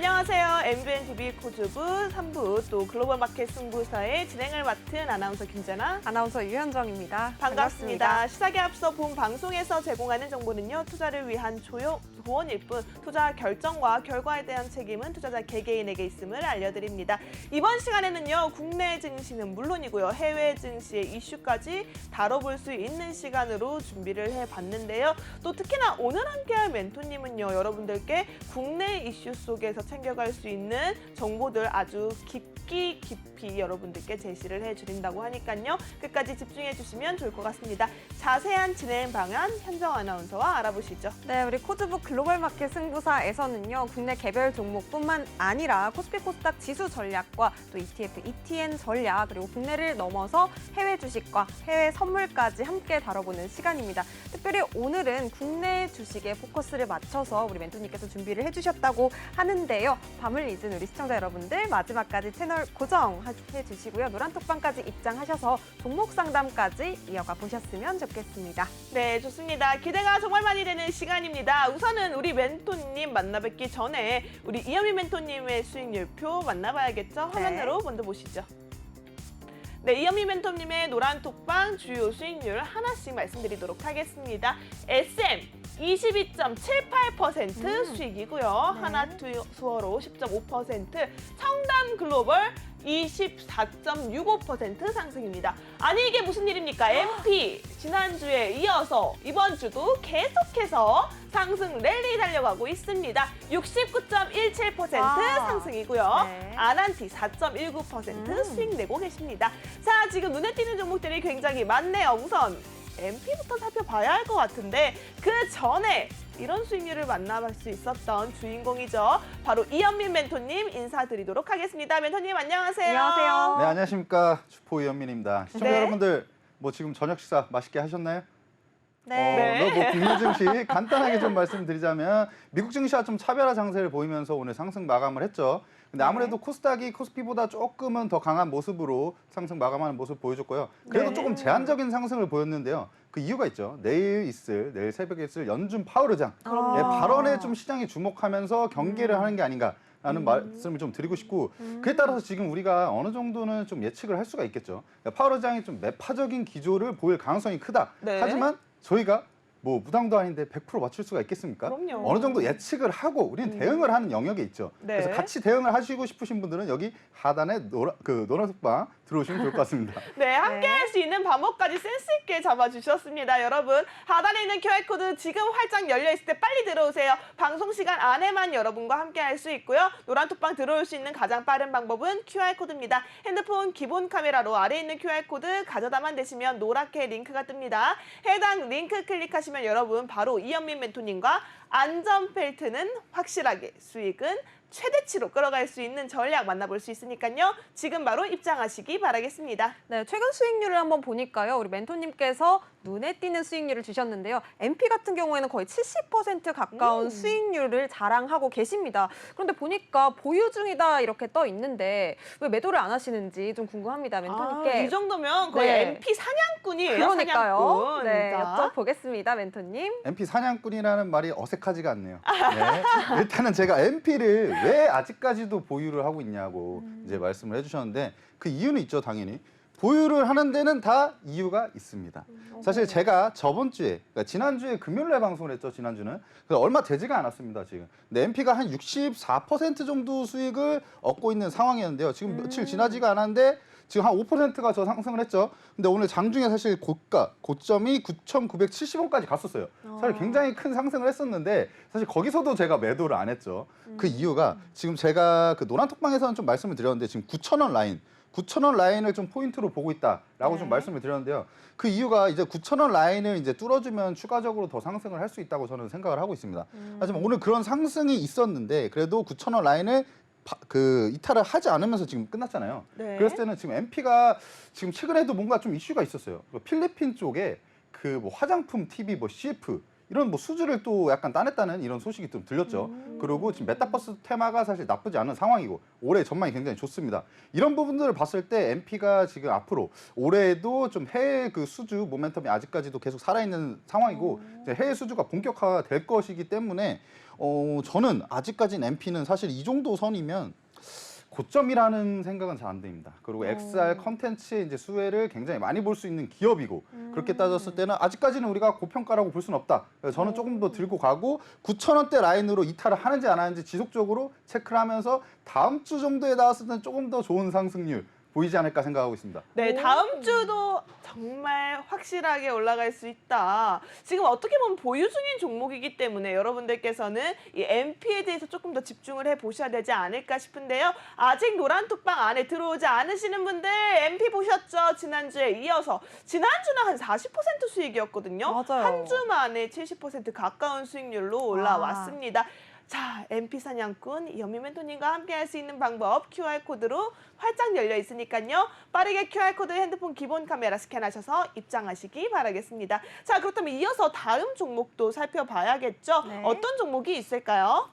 안녕하세요. MBNTV 코즈부 3부 또 글로벌 마켓 승부사의 진행을 맡은 아나운서 김재나, 아나운서 유현정입니다. 반갑습니다. 시작에 앞서 본 방송에서 제공하는 정보는요, 투자를 위한 조언일 뿐 투자 결정과 결과에 대한 책임은 투자자 개개인에게 있음을 알려드립니다. 이번 시간에는요, 국내 증시는 물론이고요, 해외 증시의 이슈까지 다뤄볼 수 있는 시간으로 준비를 해봤는데요. 또 특히나 오늘 함께할 멘토님은요, 여러분들께 국내 이슈 속에서 챙겨갈 수 있는 정보들 아주 깊이 여러분들께 제시를 해드린다고 하니까요, 끝까지 집중해 주시면 좋을 것 같습니다. 자세한 진행 방안 현정 아나운서와 알아보시죠. 네, 우리 코즈북 글로벌 마켓 승부사에서는요, 국내 개별 종목뿐만 아니라 코스피 코스닥 지수 전략과 또 ETF, ETN 전략, 그리고 국내를 넘어서 해외 주식과 해외 선물까지 함께 다뤄보는 시간입니다. 특별히 오늘은 국내 주식에 포커스를 맞춰서 우리 멘토님께서 준비를 해주셨다고 하는데요. 밤을 잊은 우리 시청자 여러분들 마지막까지 채널 고정해 주시고요. 노란톡방까지 입장하셔서 종목 상담까지 이어가 보셨으면 좋겠습니다. 네, 좋습니다. 기대가 정말 많이 되는 시간입니다. 우선은 우리 멘토님 만나뵙기 전에 우리 이현미 멘토님의 수익률표 만나봐야겠죠? 화면으로 먼저 보시죠. 네, 이현미 멘토님의 노란톡방 주요 수익률 하나씩 말씀드리도록 하겠습니다. SM 22.78% 수익이고요. 네. 하나투어로 10.5%, 청담 글로벌 24.65% 상승입니다. 아니 이게 무슨 일입니까? MP 지난주에 이어서 이번 주도 계속해서 상승 랠리 달려가고 있습니다. 69.17% 상승이고요. 네. 아난티 4.19% 수익 내고 계십니다. 자, 지금 눈에 띄는 종목들이 굉장히 많네요. 우선 MP부터 살펴봐야 할 것 같은데 그 전에 이런 수익률을 만나볼 수 있었던 주인공이죠. 바로 이현민 멘토님 인사드리도록 하겠습니다. 멘토님 안녕하세요. 안녕하세요. 네, 안녕하십니까. 주포 이현민입니다. 시청자 네. 여러분들, 뭐 지금 저녁 식사 맛있게 하셨나요? 네. 뭐 국내 증시 간단하게 좀 말씀드리자면 미국 증시와 좀 차별화 장세를 보이면서 오늘 상승 마감을 했죠. 근데 아무래도 코스닥이 코스피보다 조금은 더 강한 모습으로 상승 마감하는 모습 보여줬고요. 그래도 네. 조금 제한적인 상승을 보였는데요. 그 이유가 있죠. 내일 새벽에 있을 연준 파월 의장 예, 발언에 좀 시장이 주목하면서 경계를 하는 게 아닌가라는 말씀을 좀 드리고 싶고, 그에 따라서 지금 우리가 어느 정도는 좀 예측을 할 수가 있겠죠. 파월 의장이 좀 매파적인 기조를 보일 가능성이 크다. 네. 하지만 저희가 뭐 무당도 아닌데 100% 맞출 수가 있겠습니까? 그럼요. 어느 정도 예측을 하고 우리는 대응을 하는 영역에 있죠. 네. 그래서 같이 대응을 하시고 싶으신 분들은 여기 하단에 노란색방 들어오시면 좋을 것 같습니다. 네, 함께 할 수 있는 방법까지 센스 있게 잡아주셨습니다. 여러분, 하단에 있는 QR코드 지금 활짝 열려있을 때 빨리 들어오세요. 방송 시간 안에만 여러분과 함께 할 수 있고요. 노란톡방 들어올 수 있는 가장 빠른 방법은 QR코드입니다. 핸드폰 기본 카메라로 아래에 있는 QR코드 가져다만 대시면 노랗게 링크가 뜹니다. 해당 링크 클릭하시면 여러분 바로 이현민 멘토님과 안전벨트는 확실하게 수익은 최대치로 끌어갈 수 있는 전략 만나볼 수 있으니까요. 지금 바로 입장하시기 바라겠습니다. 네, 최근 수익률을 한번 보니까요, 우리 멘토님께서 눈에 띄는 수익률을 주셨는데요. MP 같은 경우에는 거의 70% 가까운 수익률을 자랑하고 계십니다. 그런데 보니까 보유 중이다 이렇게 떠 있는데 왜 매도를 안 하시는지 좀 궁금합니다, 멘토님께. 이 정도면 거의 네. MP 사냥꾼이에요. 그러니까요. 사냥꾼. 네, 자. 여쭤보겠습니다, 멘토님. MP 사냥꾼이라는 말이 어색하지가 않네요. 네. 일단은 제가 MP를 왜 아직까지도 보유를 하고 있냐고 이제 말씀을 해주셨는데 그 이유는 있죠, 당연히. 보유를 하는 데는 다 이유가 있습니다. 사실 제가 저번 주에, 그러니까 지난주에 금요일에 방송을 했죠, 지난주는. 그래서 얼마 되지가 않았습니다, 지금. 근데 MP가 한 64% 정도 수익을 얻고 있는 상황이었는데요. 지금 며칠 지나지가 않았는데 지금 한 5%가 저 상승을 했죠. 근데 오늘 장중에 사실 고점이 9,970원까지 갔었어요. 사실 굉장히 큰 상승을 했었는데 사실 거기서도 제가 매도를 안 했죠. 그 이유가 지금 제가 그 노란톡방에서는 좀 말씀을 드렸는데 지금 9,000원 라인, 9,000원 라인을 좀 포인트로 보고 있다라고 좀 말씀을 드렸는데요. 그 이유가 이제 9,000원 라인을 이제 뚫어주면 추가적으로 더 상승을 할 수 있다고 저는 생각을 하고 있습니다. 하지만 오늘 그런 상승이 있었는데 그래도 9,000원 라인을 이탈을 하지 않으면서 지금 끝났잖아요. 네. 그랬을 때는 지금 MP가 지금 최근에도 뭔가 좀 이슈가 있었어요. 필리핀 쪽에 그 뭐 화장품 TV 뭐 CF 이런 뭐 수주를 또 약간 따냈다는 이런 소식이 좀 들렸죠. 그리고 지금 메타버스 테마가 사실 나쁘지 않은 상황이고 올해 전망이 굉장히 좋습니다. 이런 부분들을 봤을 때 MP가 지금 앞으로 올해에도 좀 해외 그 수주 모멘텀이 아직까지도 계속 살아있는 상황이고 이제 해외 수주가 본격화가 될 것이기 때문에 저는 아직까지는 MP는 사실 이 정도 선이면 고점이라는 생각은 잘 안 됩니다. 그리고 XR 컨텐츠의 이제 수혜를 굉장히 많이 볼 수 있는 기업이고 그렇게 따졌을 때는 아직까지는 우리가 고평가라고 볼 수는 없다. 그래서 저는 조금 더 들고 가고 9,000원대 라인으로 이탈을 하는지 안 하는지 지속적으로 체크를 하면서 다음 주 정도에 나왔을 때는 조금 더 좋은 상승률 보이지 않을까 생각하고 있습니다. 네, 다음 주도 정말 확실하게 올라갈 수 있다. 지금 어떻게 보면 보유 중인 종목이기 때문에 여러분들께서는 이 MP에 대해서 조금 더 집중을 해보셔야 되지 않을까 싶은데요. 아직 노란톡방 안에 들어오지 않으시는 분들 MP 보셨죠? 지난주에 이어서. 지난주는 한 40% 수익이었거든요. 맞아요. 한 주 만에 70% 가까운 수익률로 올라왔습니다. 자, MP 사냥꾼 이현미 멘토님과 함께 할 수 있는 방법 QR코드로 활짝 열려 있으니까요. 빠르게 QR코드 핸드폰 기본 카메라 스캔하셔서 입장하시기 바라겠습니다. 자, 그렇다면 이어서 다음 종목도 살펴봐야겠죠. 네. 어떤 종목이 있을까요?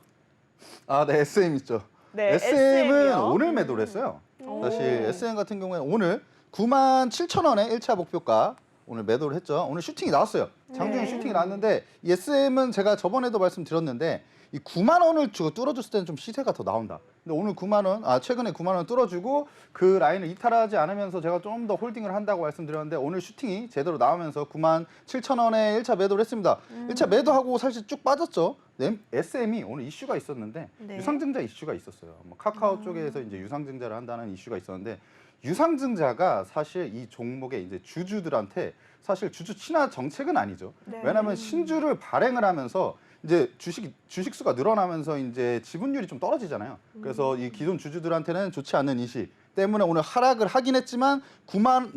아, 네, SM 있죠. 네, SM은 SM이요. 오늘 매도를 했어요. 오. 사실 SM 같은 경우에는 오늘 97,000원에 1차 목표가 오늘 매도를 했죠. 오늘 슈팅이 나왔어요. 장중에 네. 슈팅이 나왔는데 이 SM은 제가 저번에도 말씀드렸는데 이 9만 원을 뚫어줬을 때는 좀 시세가 더 나온다. 근데 오늘 9만 원, 최근에 9만 원 뚫어주고 그 라인을 이탈하지 않으면서 제가 좀 더 홀딩을 한다고 말씀드렸는데 오늘 슈팅이 제대로 나오면서 97,000원에 1차 매도를 했습니다. 1차 매도하고 사실 쭉 빠졌죠. SM이 오늘 이슈가 있었는데 네. 유상증자 이슈가 있었어요. 뭐 카카오 쪽에서 이제 유상증자를 한다는 이슈가 있었는데 유상증자가 사실 이 종목의 이제 주주들한테 사실 주주 친화 정책은 아니죠. 네. 왜냐하면 신주를 발행을 하면서 이제 주식 수가 늘어나면서 이제 지분율이 좀 떨어지잖아요. 그래서 이 기존 주주들한테는 좋지 않는 이시 때문에 오늘 하락을 하긴 했지만 9만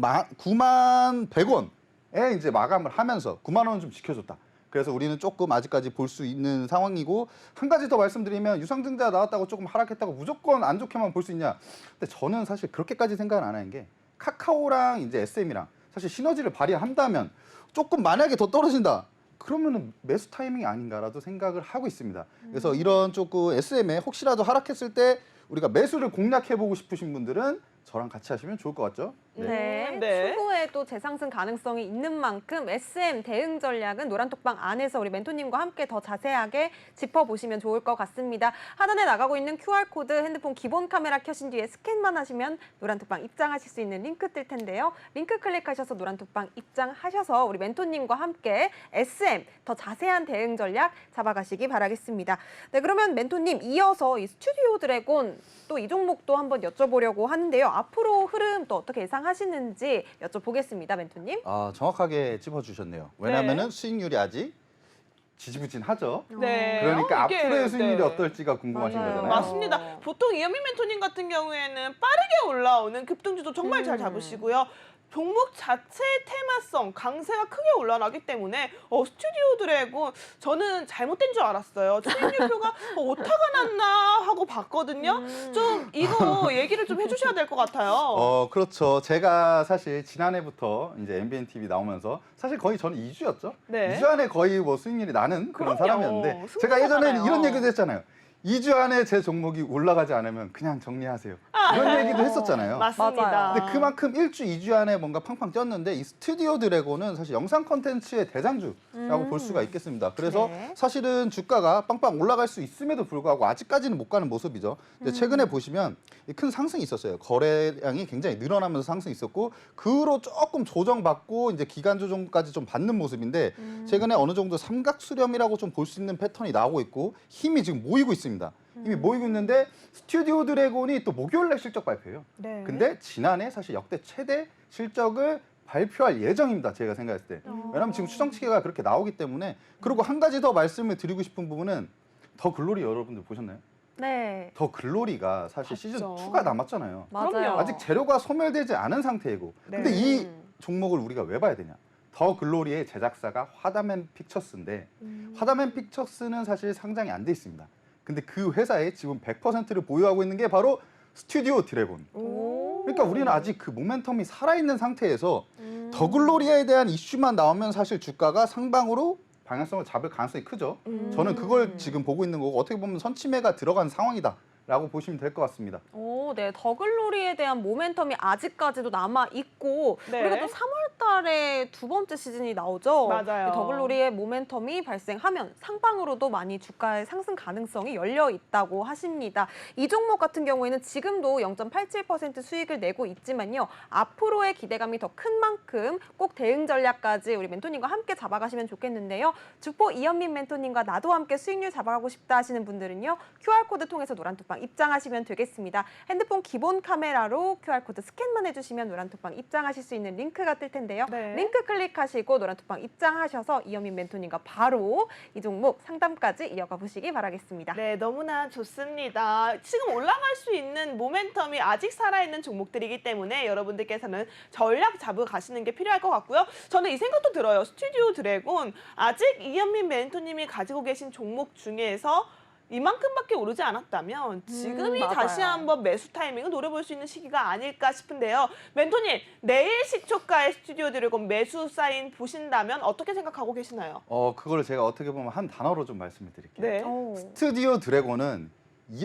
100원에 이제 마감을 하면서 9만 원은 좀 지켜줬다. 그래서 우리는 조금 아직까지 볼 수 있는 상황이고 한 가지 더 말씀드리면 유상증자 나왔다고 조금 하락했다고 무조건 안 좋게만 볼 수 있냐? 근데 저는 사실 그렇게까지 생각은 안 하는 게 카카오랑 이제 SM이랑 사실 시너지를 발휘한다면 조금 만약에 더 떨어진다. 그러면은 매수 타이밍이 아닌가라도 생각을 하고 있습니다. 그래서 이런 조금 SM에 혹시라도 하락했을 때 우리가 매수를 공략해보고 싶으신 분들은 저랑 같이 하시면 좋을 것 같죠? 네. 네. 추후에 또 재상승 가능성이 있는 만큼 SM 대응 전략은 노란톡방 안에서 우리 멘토님과 함께 더 자세하게 짚어보시면 좋을 것 같습니다. 하단에 나가고 있는 QR코드 핸드폰 기본 카메라 켜신 뒤에 스캔만 하시면 노란톡방 입장하실 수 있는 링크 뜰 텐데요. 링크 클릭하셔서 노란톡방 입장하셔서 우리 멘토님과 함께 SM 더 자세한 대응 전략 잡아가시기 바라겠습니다. 네, 그러면 멘토님 이어서 이 스튜디오 드래곤 또 이 종목도 한번 여쭤보려고 하는데요. 앞으로 흐름 또 어떻게 예상하시는지 여쭤보겠습니다, 멘토님. 아, 정확하게 짚어주셨네요. 왜냐하면은 수익률이 아직 지지부진하죠. 네. 그러니까 이게, 앞으로의 수익률이 네. 어떨지가 궁금하신 맞아요. 거잖아요. 맞습니다. 보통 이현미 멘토님 같은 경우에는 빠르게 올라오는 급등주도 정말 잘 잡으시고요. 종목 자체의 테마성, 강세가 크게 올라가기 때문에 스튜디오 드래곤 저는 잘못된 줄 알았어요. 수익률표가 오타가 났나 하고 봤거든요. 좀 이거 얘기를 좀 해주셔야 될 것 같아요. 그렇죠. 제가 사실 지난해부터 이제 MBN TV 나오면서 사실 거의 저는 2주였죠. 네. 2주 안에 거의 뭐 수익률이 나는 그런 그럼요. 사람이었는데 제가 예전에는 승부사잖아요. 이런 얘기도 했잖아요. 2주 안에 제 종목이 올라가지 않으면 그냥 정리하세요. 이런 얘기도 했었잖아요. 맞습니다. 맞아요. 근데 그만큼 1주, 2주 안에 뭔가 팡팡 뛰었는데 이 스튜디오 드래곤은 사실 영상 콘텐츠의 대장주라고 볼 수가 있겠습니다. 그래서 네. 사실은 주가가 빵빵 올라갈 수 있음에도 불구하고 아직까지는 못 가는 모습이죠. 근데 최근에 보시면 큰 상승이 있었어요. 거래량이 굉장히 늘어나면서 상승이 있었고 그로 조금 조정받고 이제 기간 조정까지 좀 받는 모습인데 최근에 어느 정도 삼각 수렴이라고 좀 볼 수 있는 패턴이 나오고 있고 힘이 지금 모이고 있습니다. 힘이 모이고 있는데 스튜디오 드래곤이 또 목요일날 실적 발표해요. 네. 근데 지난해 사실 역대 최대 실적을 발표할 예정입니다. 제가 생각했을 때. 왜냐하면 지금 추정치계가 그렇게 나오기 때문에. 그리고 한 가지 더 말씀을 드리고 싶은 부분은 더 글로리 여러분들 보셨나요? 네. 더 글로리가 사실 봤죠. 시즌 2가 남았잖아요. 맞아요. 그럼요. 아직 재료가 소멸되지 않은 상태이고. 네. 근데 이 종목을 우리가 왜 봐야 되냐? 더 글로리의 제작사가 화담앤 픽처스인데 화담앤 픽처스는 사실 상장이 안 돼 있습니다. 근데 그 회사의 지분 100%를 보유하고 있는 게 바로 스튜디오 드래곤. 오. 그러니까 우리는 아직 그 모멘텀이 살아있는 상태에서 더 글로리아에 대한 이슈만 나오면 사실 주가가 상방으로 방향성을 잡을 가능성이 크죠. 저는 그걸 지금 보고 있는 거고 어떻게 보면 선취매가 들어간 상황이다라고 보시면 될 것 같습니다. 오, 네. 더글로리에 대한 모멘텀이 아직까지도 남아 있고 네. 우리가 또 3월 달에 두 번째 시즌이 나오죠. 맞아요. 이 더글로리의 모멘텀이 발생하면 상방으로도 많이 주가의 상승 가능성이 열려 있다고 하십니다. 이 종목 같은 경우에는 지금도 0.87% 수익을 내고 있지만요. 앞으로의 기대감이 더 큰 만큼 꼭 대응 전략까지 우리 멘토님과 함께 잡아가시면 좋겠는데요. 주포 이현민 멘토님과 나도 함께 수익률 잡아가고 싶다 하시는 분들은요. QR코드 통해서 노란톡방 입장하시면 되겠습니다. 핸드폰 기본 카메라로 QR코드 스캔만 해주시면 노란톡방 입장하실 수 있는 링크가 뜰 텐데요. 네. 링크 클릭하시고 노란톡방 입장하셔서 이현민 멘토님과 바로 이 종목 상담까지 이어가 보시기 바라겠습니다. 네, 너무나 좋습니다. 지금 올라갈 수 있는 모멘텀이 아직 살아있는 종목들이기 때문에 여러분들께서는 전략 잡으 가시는 게 필요할 것 같고요. 저는 이 생각도 들어요. 스튜디오 드래곤 아직 이현민 멘토님이 가지고 계신 종목 중에서 이만큼밖에 오르지 않았다면 지금이 맞아요. 다시 한번 매수 타이밍을 노려볼 수 있는 시기가 아닐까 싶은데요. 멘토님, 내일 시초가의 스튜디오 드래곤 매수 사인 보신다면 어떻게 생각하고 계시나요? 그걸 제가 어떻게 보면 한 단어로 좀 말씀을 드릴게요. 네. 오. 스튜디오 드래곤은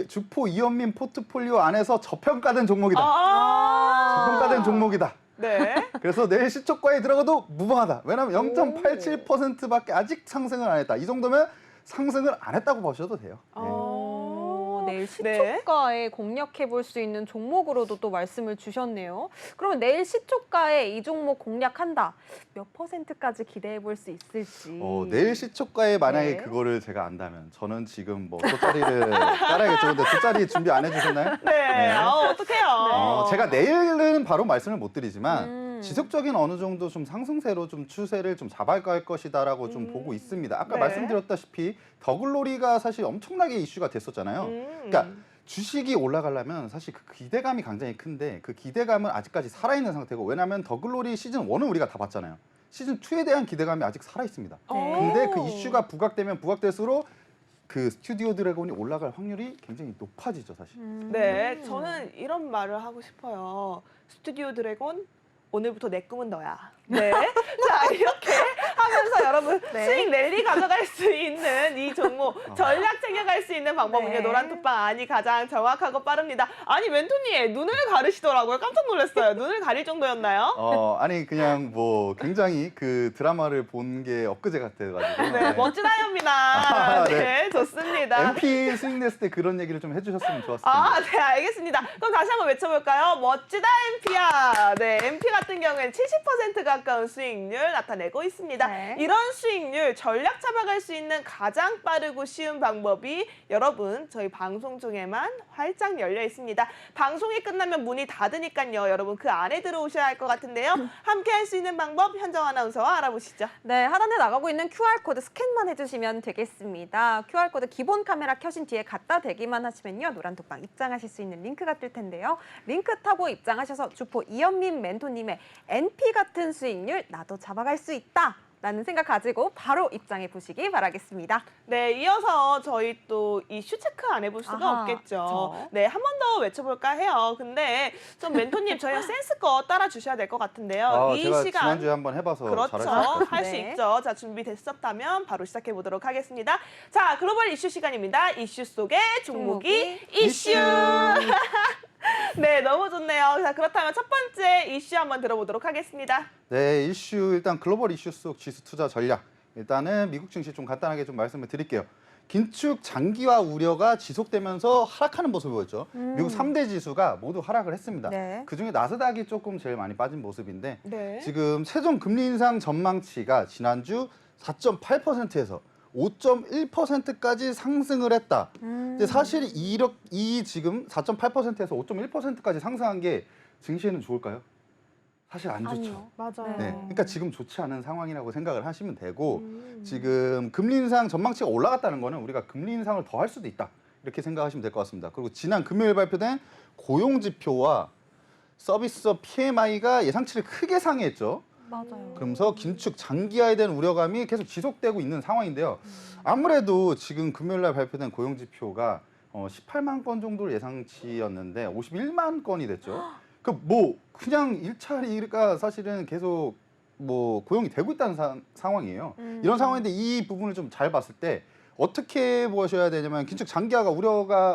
주포 이현민 포트폴리오 안에서 저평가된 종목이다. 저평가된 종목이다. 네. 그래서 내일 시초가에 들어가도 무방하다. 왜냐하면 0.87%밖에 아직 상승을 안 했다. 이 정도면 상승을 안 했다고 보셔도 돼요. 네. 내일 네. 시초가에 공략해 볼 수 있는 종목으로도 또 말씀을 주셨네요. 그러면 내일 시초가에 이 종목 공략한다. 몇 %까지 기대해 볼 수 있을지. 내일 시초가에 만약에 네. 그거를 제가 안다면 저는 지금 뭐 돗자리를 깔아야겠죠. 근데 돗자리 준비 안 해주셨나요? 네. 어떡해요. 제가 내일은 바로 말씀을 못 드리지만 지속적인 어느 정도 좀 상승세로 좀 추세를 좀 잡아갈 것이다라고 좀 보고 있습니다. 아까 네. 말씀드렸다시피 더글로리가 사실 엄청나게 이슈가 됐었잖아요. 그러니까 주식이 올라가려면 사실 그 기대감이 굉장히 큰데 그 기대감은 아직까지 살아있는 상태고 왜냐하면 더글로리 시즌 1은 우리가 다 봤잖아요. 시즌 2에 대한 기대감이 아직 살아있습니다. 근데 그 이슈가 부각되면 부각될수록 그 스튜디오 드래곤이 올라갈 확률이 굉장히 높아지죠, 사실. 네, 저는 이런 말을 하고 싶어요. 스튜디오 드래곤, 오늘부터 내 꿈은 너야. 네. 자, 이렇게 하면서 여러분 네. 수익 랠리 가져갈 수 있는 이 종목 전략 챙겨갈 수 있는 방법은요. 네. 노란톡방 안이 가장 정확하고 빠릅니다. 아니, 멘토님 눈을 가르시더라고요. 깜짝 놀랐어요. 눈을 가릴 정도였나요? 아니 그냥 뭐 굉장히 그 드라마를 본 게 엊그제 같아가지고. 네, 멋진 하연입니다. 네, 네. 좋습니다. MP 수익 냈을 때 그런 얘기를 좀 해주셨으면 좋았을 텐데. 아, 네, 알겠습니다. 그럼 다시 한번 외쳐볼까요? 멋지다, MP야. 네, MP 같은 경우에는 70% 가까운 수익률 나타내고 있습니다. 네. 이런 수익률 전략 잡아갈 수 있는 가장 빠르고 쉬운 방법이 여러분 저희 방송 중에만 활짝 열려 있습니다. 방송이 끝나면 문이 닫으니까요. 여러분 그 안에 들어오셔야 할 것 같은데요. 함께 할 수 있는 방법 현정 아나운서와 알아보시죠. 네, 하단에 나가고 있는 QR코드 스캔만 해주시면 되겠습니다. QR코드 기본 카메라 켜신 뒤에 갖다 대기만 하시면요. 노란톡방 입장하실 수 있는 링크가 뜰 텐데요. 링크 타고 입장하셔서 주포 이현민 멘토님의 NP 같은 수익률 나도 잡아갈 수 있다. 라는 생각 가지고 바로 입장해 보시기 바라겠습니다. 네, 이어서 저희 또 이슈 체크 안 해볼 수가 아하, 없겠죠. 그쵸. 네, 한 번 더 외쳐볼까 해요. 근데 좀 멘토님 저희가 센스껏 따라 주셔야 될 것 같은데요. 이 제가 시간 지난주에 한번 해봐서 그렇죠. 잘할 수 있을 것 같습니다. 할 수 네. 있죠. 자, 준비됐었다면 바로 시작해 보도록 하겠습니다. 자, 글로벌 이슈 시간입니다. 이슈 속의 종목이 이슈. 네, 너무 좋네요. 자, 그렇다면 첫 번째 이슈 한번 들어보도록 하겠습니다. 네, 이슈 일단 글로벌 이슈 속 지수 투자 전략. 일단은 미국 증시 좀 간단하게 좀 말씀을 드릴게요. 긴축 장기화 우려가 지속되면서 하락하는 모습을 보였죠. 미국 3대 지수가 모두 하락을 했습니다. 네. 그중에 나스닥이 조금 제일 많이 빠진 모습인데 네. 지금 최종 금리 인상 전망치가 지난주 4.8%에서 5.1%까지 상승을 했다. 근데 사실 이 지금 4.8%에서 5.1%까지 상승한 게 증시에는 좋을까요? 사실 안 좋죠. 아니요. 맞아요. 네, 그러니까 지금 좋지 않은 상황이라고 생각을 하시면 되고 지금 금리 인상 전망치가 올라갔다는 거는 우리가 금리 인상을 더 할 수도 있다. 이렇게 생각하시면 될 것 같습니다. 그리고 지난 금요일 발표된 고용 지표와 서비스업 PMI가 예상치를 크게 상회했죠. 맞아요. 그러면서 긴축 장기화에 대한 우려감이 계속 지속되고 있는 상황인데요. 아무래도 지금 금요일 날 발표된 고용 지표가 18만 건 정도 예상치였는데 51만 건이 됐죠. 그 뭐 그냥 일자리가 사실은 계속 뭐 고용이 되고 있다는 상황이에요. 이런 상황인데 이 부분을 좀 잘 봤을 때 어떻게 보셔야 되냐면 긴축 장기화가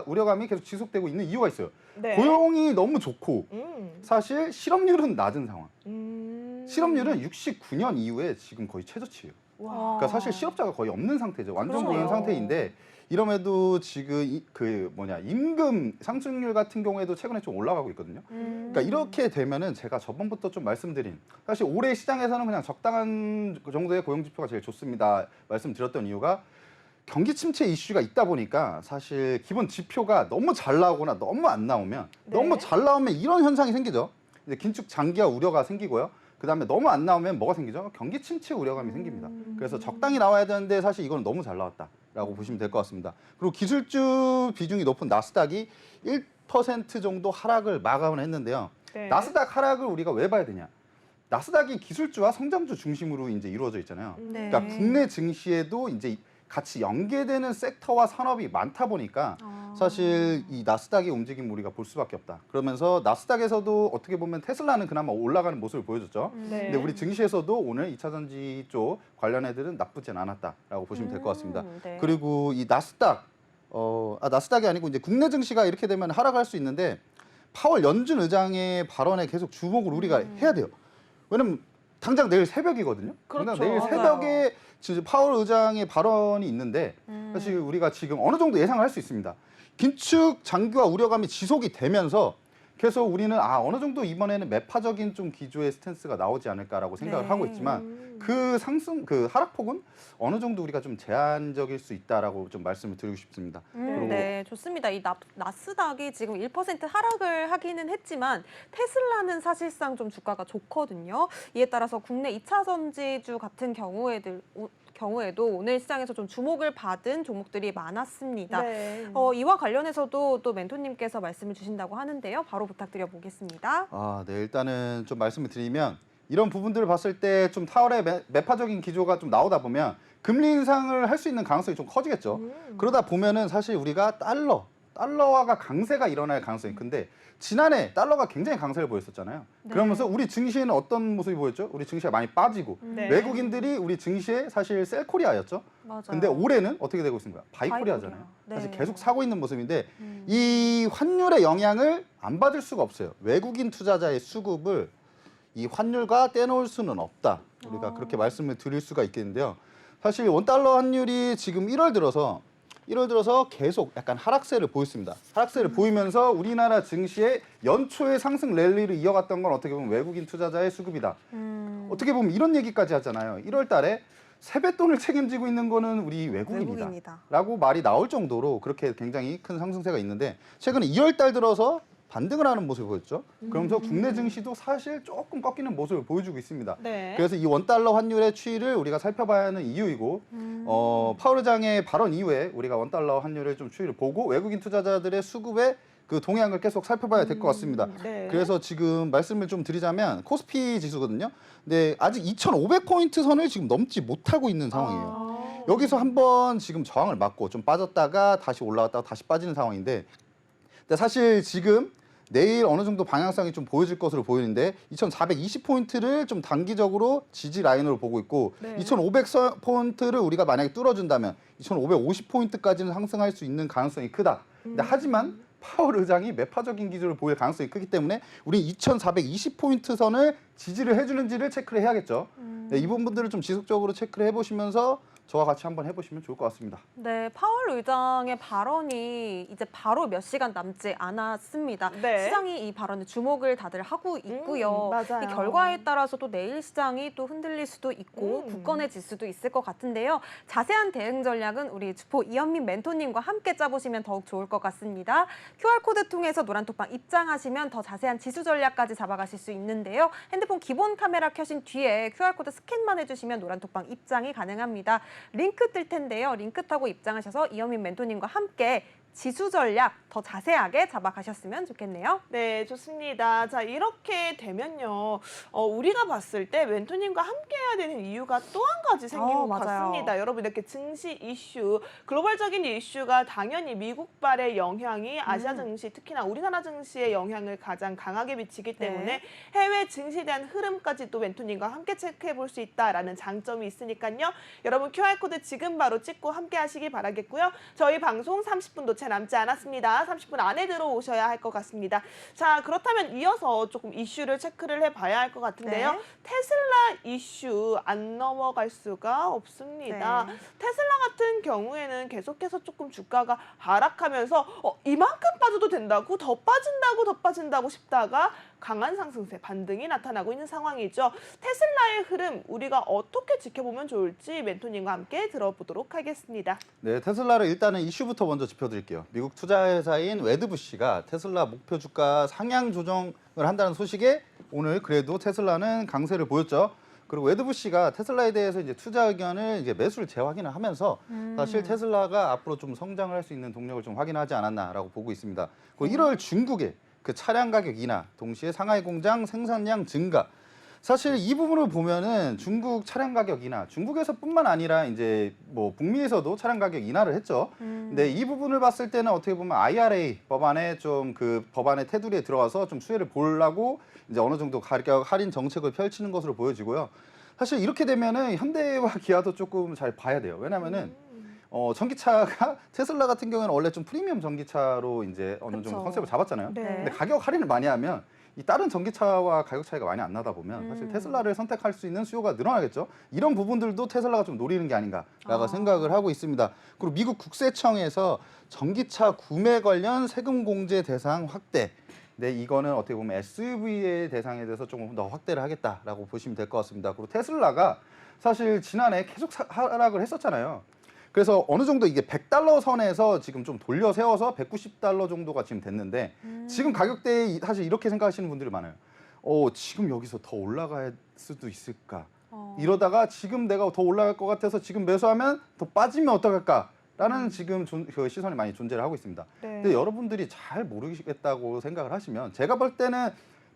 우려감이 계속 지속되고 있는 이유가 있어요. 네. 고용이 너무 좋고 사실 실업률은 낮은 상황. 실업률은 69년 이후에 지금 거의 최저치예요. 와. 그러니까 사실 실업자가 거의 없는 상태죠. 완전 그러네요. 고용 상태인데 이럼에도 지금 임금 상승률 같은 경우에도 최근에 좀 올라가고 있거든요. 그러니까 이렇게 되면은 제가 저번부터 좀 말씀드린 사실 올해 시장에서는 그냥 적당한 정도의 고용 지표가 제일 좋습니다. 말씀드렸던 이유가 경기 침체 이슈가 있다 보니까 사실 기본 지표가 너무 잘 나오거나 너무 안 나오면 네. 너무 잘 나오면 이런 현상이 생기죠. 이제 긴축 장기화 우려가 생기고요. 그다음에 너무 안 나오면 뭐가 생기죠? 경기 침체 우려감이 생깁니다. 그래서 적당히 나와야 되는데 사실 이건 너무 잘 나왔다라고 보시면 될 것 같습니다. 그리고 기술주 비중이 높은 나스닥이 1% 정도 하락을 마감을 했는데요. 네. 나스닥 하락을 우리가 왜 봐야 되냐? 나스닥이 기술주와 성장주 중심으로 이제 이루어져 있잖아요. 네. 그러니까 국내 증시에도 이제 같이 연계되는 섹터와 산업이 많다 보니까 사실 이 나스닥의 움직임 우리가 볼 수밖에 없다. 그러면서 나스닥에서도 어떻게 보면 테슬라는 그나마 올라가는 모습을 보여줬죠. 네. 근데 우리 증시에서도 오늘 2차 전지 쪽 관련 애들은 나쁘진 않았다라고 보시면 될 것 같습니다. 네. 그리고 이 나스닥 나스닥이 아니고 이제 국내 증시가 이렇게 되면 하락할 수 있는데 파월 연준 의장의 발언에 계속 주목을 우리가 해야 돼요. 왜냐면 당장 내일 새벽이거든요. 당장 그렇죠. 내일 맞아요. 새벽에 진짜 파월 의장의 발언이 있는데 사실 우리가 지금 어느 정도 예상을 할 수 있습니다. 긴축 장기화 우려감이 지속이 되면서 계속 우리는 어느 정도 이번에는 매파적인 좀 기조의 스탠스가 나오지 않을까라고 생각을 네. 하고 있지만 그 하락폭은 어느 정도 우리가 좀 제한적일 수 있다라고 좀 말씀을 드리고 싶습니다. 그리고 네, 좋습니다. 이 나스닥이 지금 1% 하락을 하기는 했지만 테슬라는 사실상 좀 주가가 좋거든요. 이에 따라서 국내 2차 전지주 같은 경우에도 오늘 시장에서 좀 주목을 받은 종목들이 많았습니다. 네. 이와 관련해서도 또 멘토님께서 말씀을 주신다고 하는데요. 바로 부탁드려 보겠습니다. 네, 일단은 좀 말씀을 드리면 이런 부분들을 봤을 때 좀 타월의 매파적인 기조가 좀 나오다 보면 금리 인상을 할 수 있는 가능성이 좀 커지겠죠. 그러다 보면은 사실 우리가 달러화가 강세가 일어날 가능성이 큰데 지난해 달러가 굉장히 강세를 보였었잖아요. 그러면서 우리 증시에는 어떤 모습이 보였죠? 우리 증시가 많이 빠지고 네. 외국인들이 우리 증시에 사실 셀코리아였죠. 맞아요. 근데 올해는 어떻게 되고 있습니까? 바이코리아잖아요. 바이코리아. 네. 사실 계속 사고 있는 모습인데 이 환율의 영향을 안 받을 수가 없어요. 외국인 투자자의 수급을 이 환율과 떼놓을 수는 없다. 우리가 그렇게 말씀을 드릴 수가 있겠는데요. 사실 원달러 환율이 지금 1월 들어서 계속 약간 하락세를 보였습니다. 하락세를 보이면서 우리나라 증시의 연초의 상승 랠리를 이어갔던 건 어떻게 보면 외국인 투자자의 수급이다. 어떻게 보면 이런 얘기까지 하잖아요. 1월 달에 세뱃돈을 책임지고 있는 거는 우리 외국인이다. 라고 말이 나올 정도로 그렇게 굉장히 큰 상승세가 있는데 최근에 2월 달 들어서 반등을 하는 모습을 보였죠. 그러면서 국내 증시도 사실 조금 꺾이는 모습을 보여주고 있습니다. 네. 그래서 이 원달러 환율의 추이를 우리가 살펴봐야 하는 이유이고 파월 의장의 발언 이후에 우리가 원달러 환율의 좀 추이를 보고 외국인 투자자들의 수급의 그 동향을 계속 살펴봐야 될 것 같습니다. 네. 그래서 지금 말씀을 좀 드리자면 코스피 지수거든요. 근데 아직 2,500포인트 선을 지금 넘지 못하고 있는 상황이에요. 여기서 한번 지금 저항을 맞고 좀 빠졌다가 다시 올라갔다가 다시 빠지는 상황인데 근데 사실 지금 내일 어느 정도 방향성이 좀 보여질 것으로 보이는데 2,420포인트를 좀 단기적으로 지지 라인으로 보고 있고 네. 2,500포인트를 우리가 만약에 뚫어준다면 2,550포인트까지는 상승할 수 있는 가능성이 크다. 근데 하지만 파월 의장이 매파적인 기조를 보일 가능성이 크기 때문에 우리 2,420포인트 선을 지지를 해주는지를 체크를 해야겠죠. 네, 이 부분들을 좀 지속적으로 체크를 해보시면서 저와 같이 한번 해보시면 좋을 것 같습니다. 네, 파월 의장의 발언이 이제 바로 몇 시간 남지 않았습니다. 네. 시장이 이 발언에 주목을 다들 하고 있고요. 맞아요. 이 결과에 따라서 또 내일 시장이 또 흔들릴 수도 있고 굳건해질 수도 있을 것 같은데요. 자세한 대응 전략은 우리 주포 이현민 멘토님과 함께 짜보시면 더욱 좋을 것 같습니다. QR코드 통해서 노란톡방 입장하시면 더 자세한 지수 전략까지 잡아가실 수 있는데요. 핸드폰 기본 카메라 켜신 뒤에 QR코드 스캔만 해주시면 노란톡방 입장이 가능합니다. 링크 뜰 텐데요. 링크 타고 입장하셔서 이현민 멘토님과 함께 지수 전략 더 자세하게 잡아가셨으면 좋겠네요. 네, 좋습니다. 자, 이렇게 되면요. 우리가 봤을 때 멘토님과 함께 해야 되는 이유가 또 한 가지 생긴 것 맞아요. 같습니다. 여러분, 이렇게 증시 이슈, 글로벌적인 이슈가 당연히 미국발의 영향이 아시아 증시, 특히나 우리나라 증시에 영향을 가장 강하게 미치기 때문에 네. 해외 증시에 대한 흐름까지 또 멘토님과 함께 체크해 볼 수 있다라는 장점이 있으니까요. 여러분, QR코드 지금 바로 찍고 함께 하시기 바라겠고요. 저희 방송 30분도 채 남지 않았습니다. 30분 안에 들어오셔야 할 것 같습니다. 자, 그렇다면 이어서 조금 이슈를 체크를 해봐야 할 것 같은데요. 네. 테슬라 이슈 안 넘어갈 수가 없습니다. 네. 테슬라 같은 경우에는 계속해서 조금 주가가 하락하면서 이만큼 빠져도 된다고 더 빠진다고 싶다가 강한 상승세 반등이 나타나고 있는 상황이죠. 테슬라의 흐름 우리가 어떻게 지켜보면 좋을지 멘토님과 함께 들어보도록 하겠습니다. 네, 테슬라를 일단은 이슈부터 먼저 짚어드릴게요. 미국 투자회사인 웨드부시가 테슬라 목표 주가 상향 조정을 한다는 소식에 오늘 그래도 테슬라는 강세를 보였죠. 그리고 웨드부시가 테슬라에 대해서 이제 투자 의견을 이제 매수를 재확인을 하면서 사실 테슬라가 앞으로 좀 성장을 할 수 있는 동력을 좀 확인하지 않았나라고 보고 있습니다. 그리고 1월 중국에 그 차량 가격 인하, 동시에 상하이 공장 생산량 증가. 사실 이 부분을 보면은 중국 차량 가격 인하, 중국에서뿐만 아니라 이제 뭐 북미에서도 차량 가격 인하를 했죠. 근데 이 부분을 봤을 때는 어떻게 보면 IRA 법안에 좀 그 법안의 테두리에 들어가서 좀 수혜를 보려고 이제 어느 정도 가격 할인 정책을 펼치는 것으로 보여지고요. 사실 이렇게 되면은 현대와 기아도 조금 잘 봐야 돼요. 왜냐면은 전기차가 테슬라 같은 경우는 원래 좀 프리미엄 전기차로 이제 어느 정도 그쵸. 컨셉을 잡았잖아요. 네. 근데 가격 할인을 많이 하면 이 다른 전기차와 가격 차이가 많이 안 나다 보면 사실 테슬라를 선택할 수 있는 수요가 늘어나겠죠. 이런 부분들도 테슬라가 좀 노리는 게 아닌가라고 생각을 하고 있습니다. 그리고 미국 국세청에서 전기차 구매 관련 세금 공제 대상 확대. 네, 이거는 어떻게 보면 SUV의 대상에 대해서 조금 더 확대를 하겠다라고 보시면 될 것 같습니다. 그리고 테슬라가 사실 지난해 계속 하락을 했었잖아요. 그래서 어느 정도 이게 $100 선에서 지금 좀 돌려 세워서 $190 정도가 지금 됐는데 지금 가격대에 사실 이렇게 생각하시는 분들이 많아요. 지금 여기서 더 올라갈 수도 있을까? 이러다가 지금 내가 더 올라갈 것 같아서 지금 매수하면 더 빠지면 어떡할까라는 지금 그 시선이 많이 존재를 하고 있습니다. 네. 근데 여러분들이 잘 모르겠다고 생각을 하시면 제가 볼 때는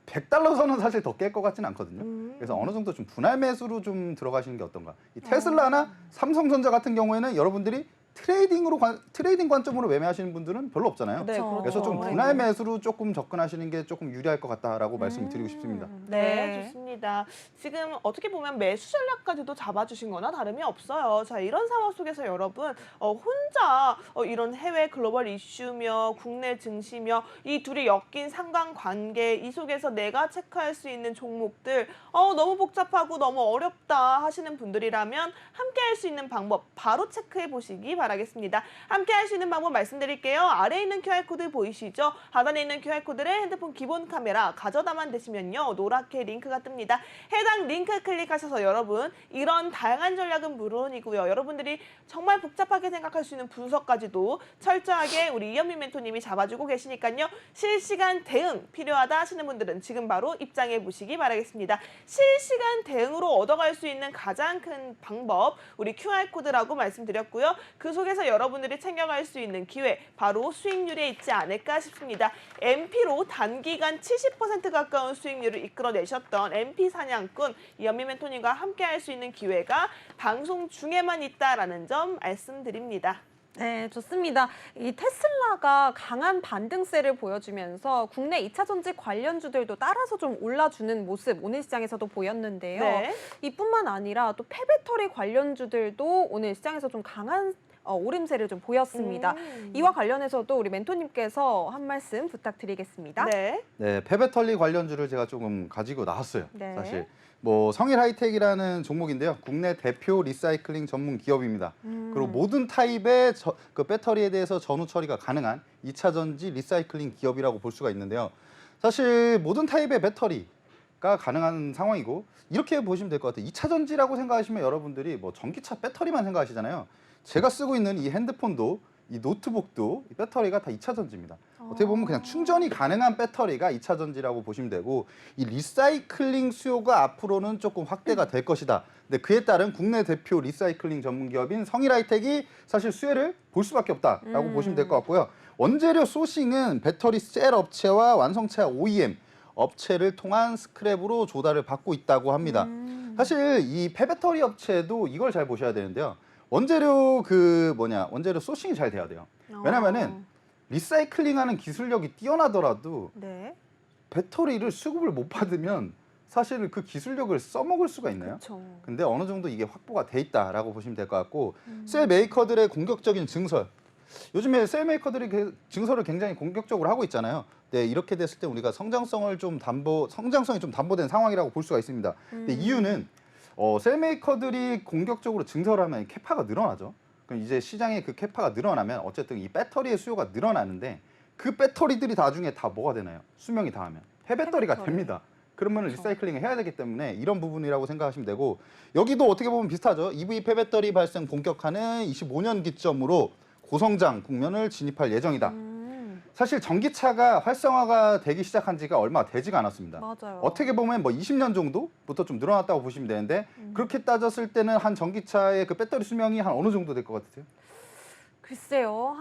$100 선은 사실 더 깰 것 같지는 않거든요. 그래서 어느 정도 좀 분할 매수로 좀 들어가시는 게 어떤가. 이 테슬라나 삼성전자 같은 경우에는 여러분들이 트레이딩 관점으로 매매하시는 분들은 별로 없잖아요. 네, 그렇죠. 그래서 좀 네. 분할 매수로 조금 접근하시는 게 조금 유리할 것 같다라고 말씀을 드리고 싶습니다. 네, 좋습니다. 지금 어떻게 보면 매수 전략까지도 잡아주신 거나 다름이 없어요. 자, 이런 상황 속에서 여러분 혼자 이런 해외 글로벌 이슈며 국내 증시며 이 둘이 엮인 상관관계 이 속에서 내가 체크할 수 있는 종목들 너무 복잡하고 너무 어렵다 하시는 분들이라면 함께 할 수 있는 방법 바로 체크해 보시기 바라겠습니다. 함께 할 수 있는 방법 말씀드릴게요. 아래에 있는 QR코드 보이시죠? 하단에 있는 QR코드를 핸드폰 기본 카메라 가져다만 되시면요. 노랗게 링크가 뜹니다. 해당 링크 클릭하셔서 여러분 이런 다양한 전략은 물론이고요. 여러분들이 정말 복잡하게 생각할 수 있는 분석까지도 철저하게 우리 이현민 멘토님이 잡아주고 계시니까요. 실시간 대응 필요하다 하시는 분들은 지금 바로 입장해 보시기 바라겠습니다. 실시간 대응으로 얻어갈 수 있는 가장 큰 방법 우리 QR코드라고 말씀드렸고요. 그 속에서 여러분들이 챙겨갈 수 있는 기회 바로 수익률에 있지 않을까 싶습니다. MP로 단기간 70% 가까운 수익률을 이끌어내셨던 MP 사냥꾼 이현민 멘토님과 함께 할 수 있는 기회가 방송 중에만 있다라는 점 말씀드립니다. 네, 좋습니다. 이 테슬라가 강한 반등세를 보여주면서 국내 2차 전지 관련주들도 따라서 좀 올라주는 모습 오늘 시장에서도 보였는데요. 네. 이뿐만 아니라 또 폐배터리 관련주들도 오늘 시장에서 좀 강한 오름세를 좀 보였습니다. 이와 관련해서도 우리 멘토님께서 한 말씀 부탁드리겠습니다. 네. 네, 폐배터리 관련주를 제가 조금 가지고 나왔어요. 네. 사실 뭐 성일 하이텍이라는 종목인데요. 국내 대표 리사이클링 전문 기업입니다. 그리고 모든 타입의 그 배터리에 대해서 전후 처리가 가능한 2차 전지 리사이클링 기업이라고 볼 수가 있는데요. 사실 모든 타입의 배터리가 가능한 상황이고 이렇게 보시면 될 것 같아요. 2차 전지라고 생각하시면 여러분들이 뭐 전기차 배터리만 생각하시잖아요. 제가 쓰고 있는 이 핸드폰도 이 노트북도 이 배터리가 다 2차 전지입니다. 어떻게 보면 그냥 충전이 가능한 배터리가 2차 전지라고 보시면 되고 이 리사이클링 수요가 앞으로는 조금 확대가 될 것이다. 근데 그에 따른 국내 대표 리사이클링 전문 기업인 성일하이텍이 사실 수혜를 볼 수밖에 없다라고 보시면 될 것 같고요. 원재료 소싱은 배터리 셀 업체와 완성차 OEM 업체를 통한 스크랩으로 조달을 받고 있다고 합니다. 사실 이 폐배터리 업체도 이걸 잘 보셔야 되는데요. 원재료 원재료 소싱이 잘 돼야 돼요. 왜냐면은 리사이클링하는 기술력이 뛰어나더라도 네. 배터리를 수급을 못 받으면 사실 그 기술력을 써먹을 수가 있나요? 그렇죠. 근데 어느 정도 이게 확보가 돼 있다라고 보시면 될 것 같고 셀 메이커들의 공격적인 증설. 요즘에 셀 메이커들이 증설을 굉장히 공격적으로 하고 있잖아요. 네, 이렇게 됐을 때 우리가 성장성이 좀 담보된 상황이라고 볼 수가 있습니다. 근데 이유는 셀 메이커들이 공격적으로 증설하면 캐파가 늘어나죠. 그럼 이제 시장에 그 캐파가 늘어나면 어쨌든 이 배터리의 수요가 늘어나는데 그 배터리들이 나중에 다 뭐가 되나요? 수명이 다하면 폐배터리가 됩니다. 그러면 리사이클링을 해야 되기 때문에 이런 부분이라고 생각하시면 되고 여기도 어떻게 보면 비슷하죠. EV 폐배터리 발생 본격화는 25년 기점으로 고성장 국면을 진입할 예정이다. 사실 전기차가 활성화가 되기 시작한 지가 얼마 되지가 않았습니다. 맞아요. 어떻게 보면 뭐 20년 정도부터 좀 늘어났다고 보시면 되는데 그렇게 따졌을 때는 한 전기차의 그 배터리 수명이 한 어느 정도 될 것 같으세요? 글쎄요,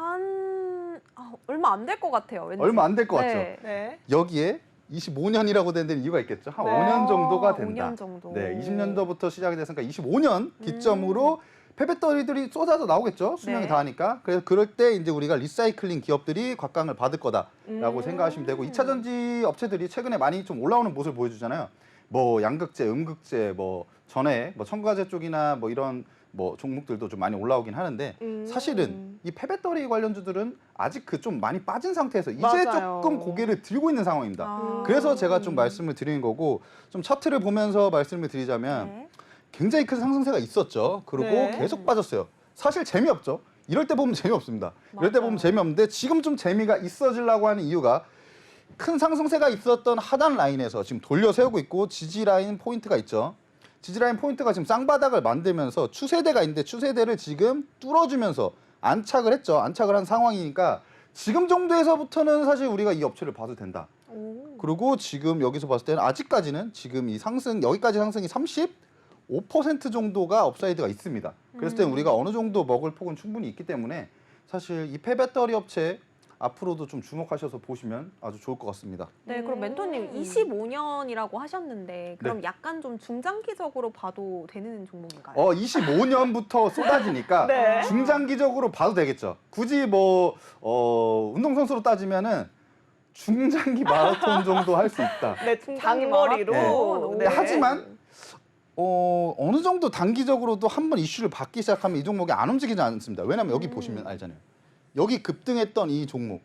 얼마 안 될 것 같아요. 왠지. 얼마 안 될 것 네. 같죠. 네. 여기에 25년이라고 된 데는 이유가 있겠죠. 한 네. 5년 정도가 된다. 5년 정도. 네, 20년도부터 시작이 됐으니까 25년 기점으로 폐배터리들이 쏟아져 나오겠죠. 수명이 네. 다하니까. 그래서 그럴 때 이제 우리가 리사이클링 기업들이 곽강을 받을 거다라고 생각하시면 되고 2차 전지 업체들이 최근에 많이 좀 올라오는 모습을 보여주잖아요. 뭐 양극재, 음극재, 뭐 전에 뭐 첨가제 쪽이나 뭐 이런 뭐 종목들도 좀 많이 올라오긴 하는데 사실은 이 폐배터리 관련주들은 아직 그 좀 많이 빠진 상태에서 이제 맞아요. 조금 고개를 들고 있는 상황입니다. 아. 그래서 제가 좀 말씀을 드리는 거고 좀 차트를 보면서 말씀을 드리자면 네. 굉장히 큰 상승세가 있었죠. 그리고 네. 계속 빠졌어요. 사실 재미없죠. 이럴 때 보면 재미없습니다. 이럴 때 보면 맞아요. 재미없는데 지금 좀 재미가 있어지려고 하는 이유가 큰 상승세가 있었던 하단 라인에서 지금 돌려 세우고 있고 지지 라인 포인트가 있죠. 지지 라인 포인트가 지금 쌍바닥을 만들면서 추세대가 있는데 추세대를 지금 뚫어주면서 안착을 했죠. 안착을 한 상황이니까 지금 정도에서부터는 사실 우리가 이 업체를 봐도 된다. 그리고 지금 여기서 봤을 때는 아직까지는 지금 이 상승 여기까지 상승이 35% 정도가 업사이드가 있습니다. 그랬을 때 우리가 어느 정도 먹을 폭은 충분히 있기 때문에 사실 이 폐배터리 업체 앞으로도 좀 주목하셔서 보시면 아주 좋을 것 같습니다. 네, 그럼 멘토님 25년이라고 하셨는데 그럼 약간 좀 중장기적으로 봐도 되는 종목인가요? 25년부터 쏟아지니까 네. 중장기적으로 봐도 되겠죠. 굳이 뭐 운동선수로 따지면은 중장기 마라톤 정도 할 수 있다. 네, 장거리로. 네. 하지만 어느 정도 단기적으로도 한번 이슈를 받기 시작하면 이 종목이 안 움직이지 않습니다. 왜냐하면 여기 보시면 알잖아요. 여기 급등했던 이 종목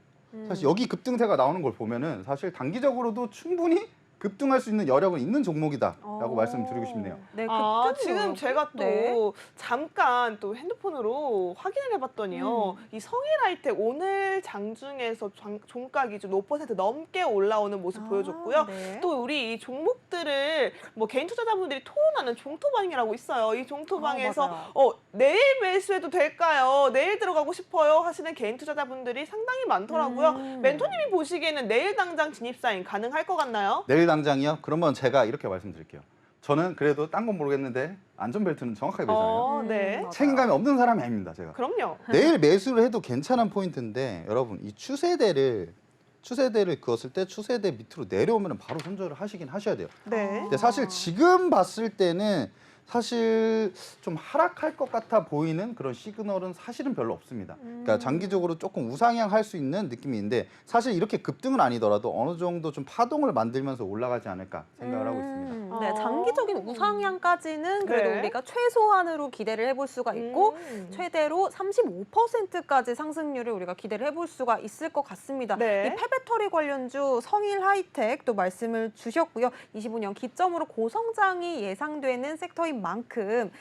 사실 여기 급등세가 나오는 걸 보면은 사실 단기적으로도 충분히 급등할 수 있는 여력은 있는 종목이다라고 말씀드리고 싶네요. 네, 지금 제가 또 네. 잠깐 또 핸드폰으로 확인을 해봤더니요. 이 성일하이텍 오늘 장중에서 종가 기준 5% 넘게 올라오는 모습 보여줬고요. 네. 또 우리 이 종목들을 뭐 개인 투자자분들이 토론하는 종토방이라고 있어요. 이 종토방에서 맞아요. 내일 매수해도 될까요? 내일 들어가고 싶어요 하시는 개인 투자자분들이 상당히 많더라고요. 멘토님이 보시기에는 내일 당장 진입사인 가능할 것 같나요? 내일 당장이요? 그러면 제가 이렇게 말씀드릴게요. 저는 그래도 딴 건 모르겠는데 안전벨트는 정확하게 매잖아요. 네. 맞아요. 책임감이 없는 사람이 아닙니다, 제가. 그럼요. 내일 매수를 해도 괜찮은 포인트인데 여러분 이 추세대를 그었을 때 추세대 밑으로 내려오면 바로 손절을 하시긴 하셔야 돼요. 네. 근데 사실 지금 봤을 때는 사실 좀 하락할 것 같아 보이는 그런 시그널은 사실은 별로 없습니다. 그러니까 장기적으로 조금 우상향할 수 있는 느낌이 있는데 사실 이렇게 급등은 아니더라도 어느 정도 좀 파동을 만들면서 올라가지 않을까 생각을 하고 있습니다. 네, 장기적인 우상향까지는 그래도 네. 우리가 최소한으로 기대를 해볼 수가 있고 최대로 35%까지 상승률을 우리가 기대를 해볼 수가 있을 것 같습니다. 네. 이 폐배터리 관련주 성일하이텍 또 말씀을 주셨고요. 25년 기점으로 고성장이 예상되는 섹터인 만큼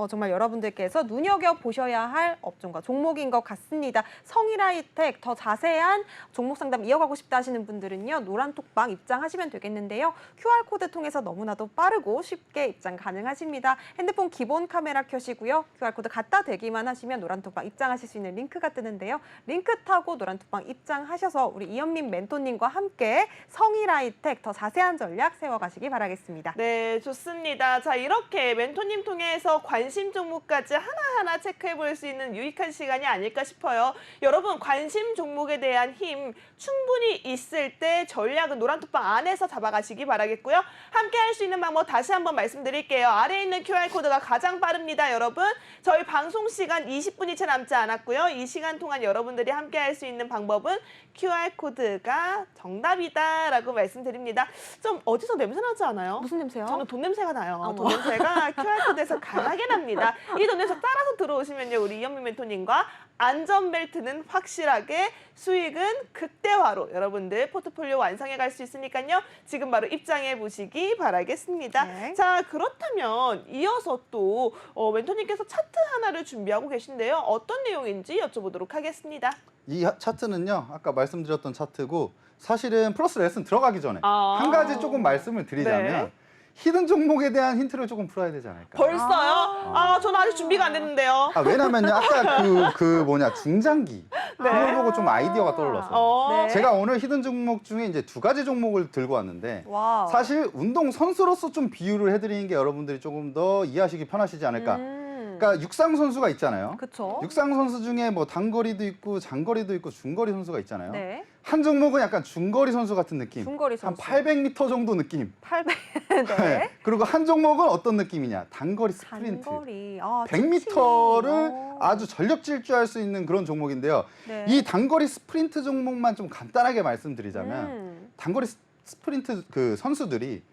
정말 여러분들께서 눈여겨보셔야 할 업종과 종목인 것 같습니다. 성일하이텍 더 자세한 종목 상담 이어가고 싶다 하시는 분들은요. 노란톡방 입장하시면 되겠는데요. QR코드 통해서 너무나도 빠르고 쉽게 입장 가능하십니다. 핸드폰 기본 카메라 켜시고요. QR코드 갖다 대기만 하시면 노란톡방 입장하실 수 있는 링크가 뜨는데요. 링크 타고 노란톡방 입장하셔서 우리 이현민 멘토님과 함께 성일하이텍 더 자세한 전략 세워가시기 바라겠습니다. 네, 좋습니다. 자, 이렇게 멘토 멘토님 통해서 관심 종목까지 하나하나 체크해 볼 수 있는 유익한 시간이 아닐까 싶어요. 여러분, 관심 종목에 대한 힘 충분히 있을 때 전략은 노란톡방 안에서 잡아가시기 바라겠고요. 함께 할 수 있는 방법 다시 한번 말씀드릴게요. 아래에 있는 QR코드가 가장 빠릅니다, 여러분. 저희 방송 시간 20분이 채 남지 않았고요. 이 시간 동안 여러분들이 함께 할 수 있는 방법은 QR코드가 정답이다라고 말씀드립니다. 좀 어디서 냄새 나지 않아요? 무슨 냄새요? 저는 돈 냄새가 나요. 어머. 돈 냄새가 QR코드에서 강하게 납니다. 이 돈 냄새 따라서 들어오시면요. 우리 이현미 멘토님과 안전벨트는 확실하게, 수익은 극대화로 여러분들 포트폴리오 완성해 갈 수 있으니까요. 지금 바로 입장해 보시기 바라겠습니다. 네. 자, 그렇다면 이어서 또 멘토님께서 차트 하나를 준비하고 계신데요. 어떤 내용인지 여쭤보도록 하겠습니다. 이 차트는요, 아까 말씀드렸던 차트고 사실은 플러스 레슨 들어가기 전에 아. 한 가지 조금 말씀을 드리자면 네. 히든 종목에 대한 힌트를 조금 풀어야 되지 않을까. 벌써요? 저는 아직 준비가 안 됐는데요. 왜냐면요, 아까 중장기 그걸 보고 좀 아이디어가 떠올랐어요. 네. 제가 오늘 히든 종목 중에 이제 두 가지 종목을 들고 왔는데 와. 사실 운동 선수로서 좀 비유를 해드리는 게 여러분들이 조금 더 이해하시기 편하시지 않을까. 그러니까 육상 선수가 있잖아요. 그렇죠. 육상 선수 중에 뭐 단거리도 있고 장거리도 있고 중거리 선수가 있잖아요. 네. 한 종목은 약간 중거리 선수 같은 느낌. 중거리 한 선수. 800m 정도 느낌. 800. 네. 네. 그리고 한 종목은 어떤 느낌이냐? 단거리 스프린트. 단거리. 100m를 아주 전력 질주할 수 있는 그런 종목인데요. 네. 이 단거리 스프린트 종목만 좀 간단하게 말씀드리자면 단거리 스프린트 그 선수들이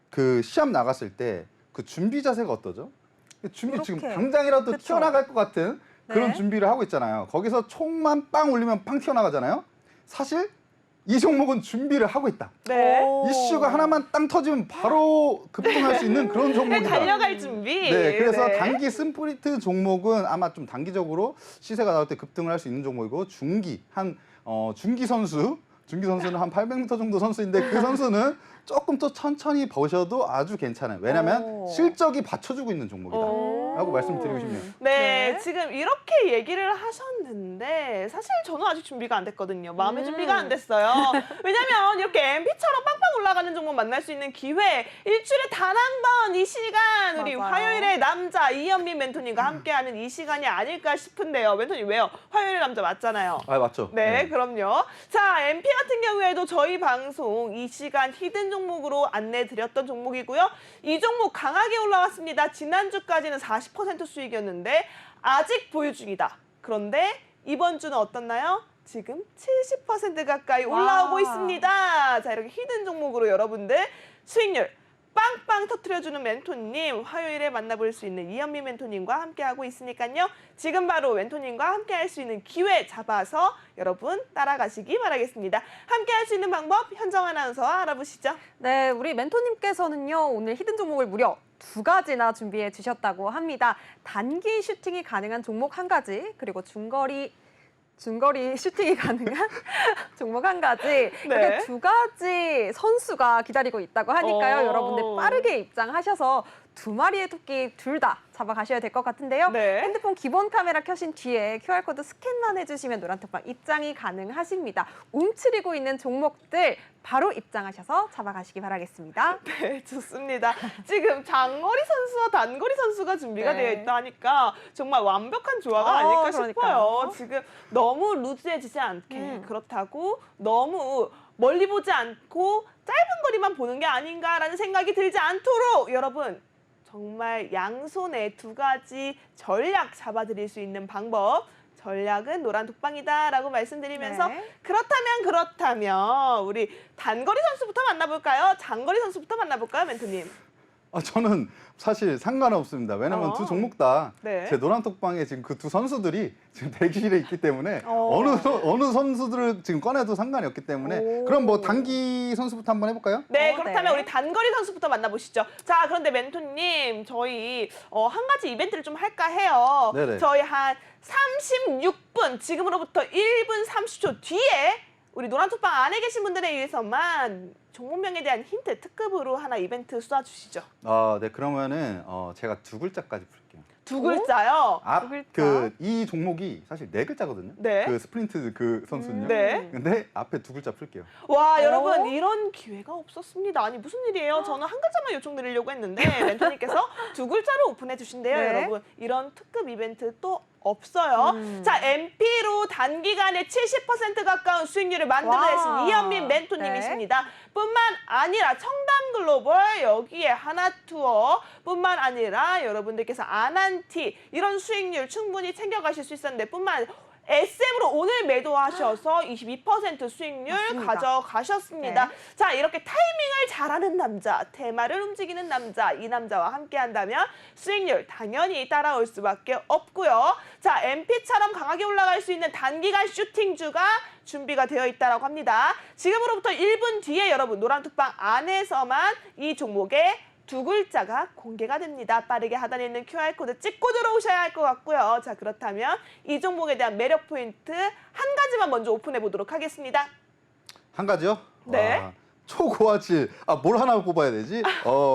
그 시합 나갔을 때 그 준비 자세가 어떠죠? 준비 지금 이렇게. 당장이라도 그쵸. 튀어나갈 것 같은 그런 네. 준비를 하고 있잖아요. 거기서 총만 빵 올리면 팡 튀어나가잖아요. 사실 이 종목은 준비를 하고 있다. 네. 오. 이슈가 하나만 땅 터지면 바로 급등할 수 있는 그런 종목이다. 달려갈 준비. 네, 그래서 네. 단기 스프린트 종목은 아마 좀 단기적으로 시세가 나올 때 급등을 할 수 있는 종목이고 중기 선수는 한 800m 정도 선수인데 그 선수는 조금 더 천천히 보셔도 아주 괜찮아요. 왜냐하면 오. 실적이 받쳐주고 있는 종목이다. 라고 말씀드리고 싶네요. 네, 네. 지금 이렇게 얘기를 하셨는데 사실 저는 아직 준비가 안 됐거든요. 마음의 준비가 안 됐어요. 왜냐면 이렇게 MP처럼 빵빵 올라가는 종목 만날 수 있는 기회, 일주일에 단 한 번 이 시간 우리 맞아요. 화요일에 남자 이현민 멘토님과 함께하는 이 시간이 아닐까 싶은데요. 멘토님 왜요? 화요일에 남자 맞잖아요. 아, 맞죠? 네, 그럼요. 자, MP 같은 경우에도 저희 방송 이 시간 히든 종목으로 안내드렸던 종목이고요. 이 종목 강하게 올라왔습니다. 지난주까지는 40% 수익이었는데 아직 보유 중이다. 그런데 이번 주는 어떻나요? 지금 70% 가까이 올라오고 와. 있습니다. 자, 이렇게 히든 종목으로 여러분들 수익률 빵빵 터트려주는 멘토님, 화요일에 만나볼 수 있는 이현미 멘토님과 함께하고 있으니까요. 지금 바로 멘토님과 함께할 수 있는 기회 잡아서 여러분 따라가시기 바라겠습니다. 함께할 수 있는 방법 현정 아나운서와 알아보시죠. 네, 우리 멘토님께서는요, 오늘 히든 종목을 무려 2가지나 준비해 주셨다고 합니다. 단기 슈팅이 가능한 종목 1가지, 그리고 중거리 슈팅이 가능한 종목 1가지. 이렇게 2가지 선수가 기다리고 있다고 하니까요. 오. 여러분들 빠르게 입장하셔서 2마리의 토끼 둘 다 잡아가셔야 될 것 같은데요. 네. 핸드폰 기본 카메라 켜신 뒤에 QR코드 스캔만 해주시면 노란톡방 입장이 가능하십니다. 움츠리고 있는 종목들 바로 입장하셔서 잡아가시기 바라겠습니다. 네, 좋습니다. 지금 장거리 선수와 단거리 선수가 준비가 네. 되어 있다 하니까 정말 완벽한 조화가 아닐까 싶어요. 그러니까요. 지금 너무 루즈해지지 않게 그렇다고 너무 멀리 보지 않고 짧은 거리만 보는 게 아닌가라는 생각이 들지 않도록 여러분 정말 양손에 2가지 전략 잡아드릴 수 있는 방법, 전략은 노란 독방이다라고 말씀드리면서 네. 그렇다면 우리 단거리 선수부터 만나볼까요? 장거리 선수부터 만나볼까요, 멘토님? 저는 사실 상관없습니다. 왜냐면 두 종목 다 제 네. 노란톡방에 지금 그 두 선수들이 지금 대기실에 있기 때문에 어. 어느 선수들을 지금 꺼내도 상관이 없기 때문에 오. 그럼 뭐 단기 선수부터 한번 해볼까요? 네, 그렇다면 네. 우리 단거리 선수부터 만나보시죠. 자, 그런데 멘토님, 저희 한 가지 이벤트를 좀 할까 해요. 네네. 저희 한 36분, 지금으로부터 1분 30초 뒤에 우리 노란톡방 안에 계신 분들에 의해서만 종목명에 대한 힌트 특급으로 하나 이벤트 쏴주시죠. 네, 그러면은 제가 2글자까지 풀게요. 두 글자요. 두 글자. 이 종목이 사실 네 글자거든요. 네. 그 스프린트 그 선수는요. 네. 근데 앞에 두 글자 풀게요. 와, 여러분 이런 기회가 없었습니다. 아니 무슨 일이에요? 저는 한 글자만 요청드리려고 했는데 멘토님께서 두 글자로 오픈해 주신대요. 네. 여러분 이런 특급 이벤트 또 없어요. 자, MP로 단기간에 70% 가까운 수익률을 만들어내신 와. 이현민 멘토님이십니다. 뿐만 아니라 청담 글로벌 여기에 하나투어 뿐만 아니라 여러분들께서 아난티 이런 수익률 충분히 챙겨가실 수 있었는데 뿐만 아니라 SM으로 오늘 매도하셔서 22% 수익률 맞습니다. 가져가셨습니다. 네. 자, 이렇게 타이밍을 잘하는 남자, 테마를 움직이는 남자, 이 남자와 함께 한다면 수익률 당연히 따라올 수밖에 없고요. 자, MP처럼 강하게 올라갈 수 있는 단기간 슈팅주가 준비가 되어 있다고 합니다. 지금으로부터 1분 뒤에 여러분 노란톡방 안에서만 이 종목의 두 글자가 공개가 됩니다. 빠르게 하단에 있는 QR코드 찍고 들어오셔야 할 것 같고요. 자, 그렇다면 이 종목에 대한 매력 포인트 한 가지만 먼저 오픈해 보도록 하겠습니다. 한 가지요? 네. 와, 초고화질. 뭘 하나 뽑아야 되지?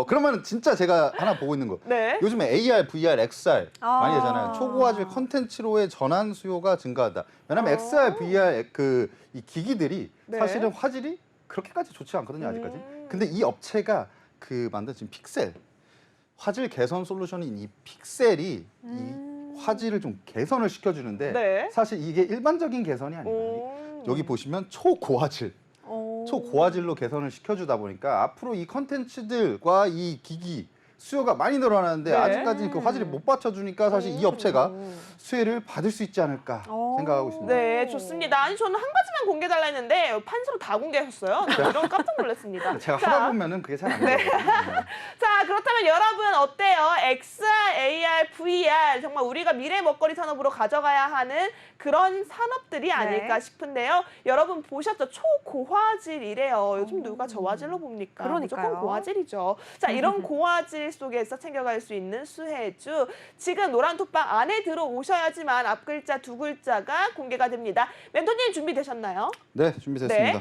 그러면 진짜 제가 하나 보고 있는 거. 네. 요즘에 AR, VR, XR 많이 아. 되잖아요. 초고화질 컨텐츠로의 전환 수요가 증가하다. 왜냐면 아. XR, VR 이 기기들이 네. 사실은 화질이 그렇게까지 좋지 않거든요, 아직까지. 근데 이 업체가 만든 지금 픽셀 화질 개선 솔루션인 이 픽셀이 이 화질을 좀 개선을 시켜주는데 네. 사실 이게 일반적인 개선이 아니에요. 여기 보시면 초고화질. 초고화질로 개선을 시켜주다 보니까 앞으로 이 컨텐츠들과 이 기기 수요가 많이 늘어나는데 네. 아직까지 그 화질이 못 받쳐주니까 사실 이 업체가 수혜를 받을 수 있지 않을까 생각하고 있습니다. 네, 좋습니다. 아니 저는 한 가지만 공개달라 했는데 판서로 다 공개하셨어요. 저 이런 깜짝 놀랐습니다. 제가 자, 하다 보면은 그게 잘 안 되거든요. 자, 그렇다면 여러분 어때요? XR, AR, VR 정말 우리가 미래 먹거리 산업으로 가져가야 하는 그런 산업들이 아닐까 싶은데요. 여러분 보셨죠? 초고화질이래요. 요즘 누가 저화질로 봅니까? 그러니까요. 무조건 고화질이죠. 자, 이런 고화질 속에서 챙겨갈 수 있는 수혜주. 지금 노란톡방 안에 들어오셔야지만 앞 글자 두 글자가 공개가 됩니다. 멘토님 준비되셨나요? 네, 준비됐습니다.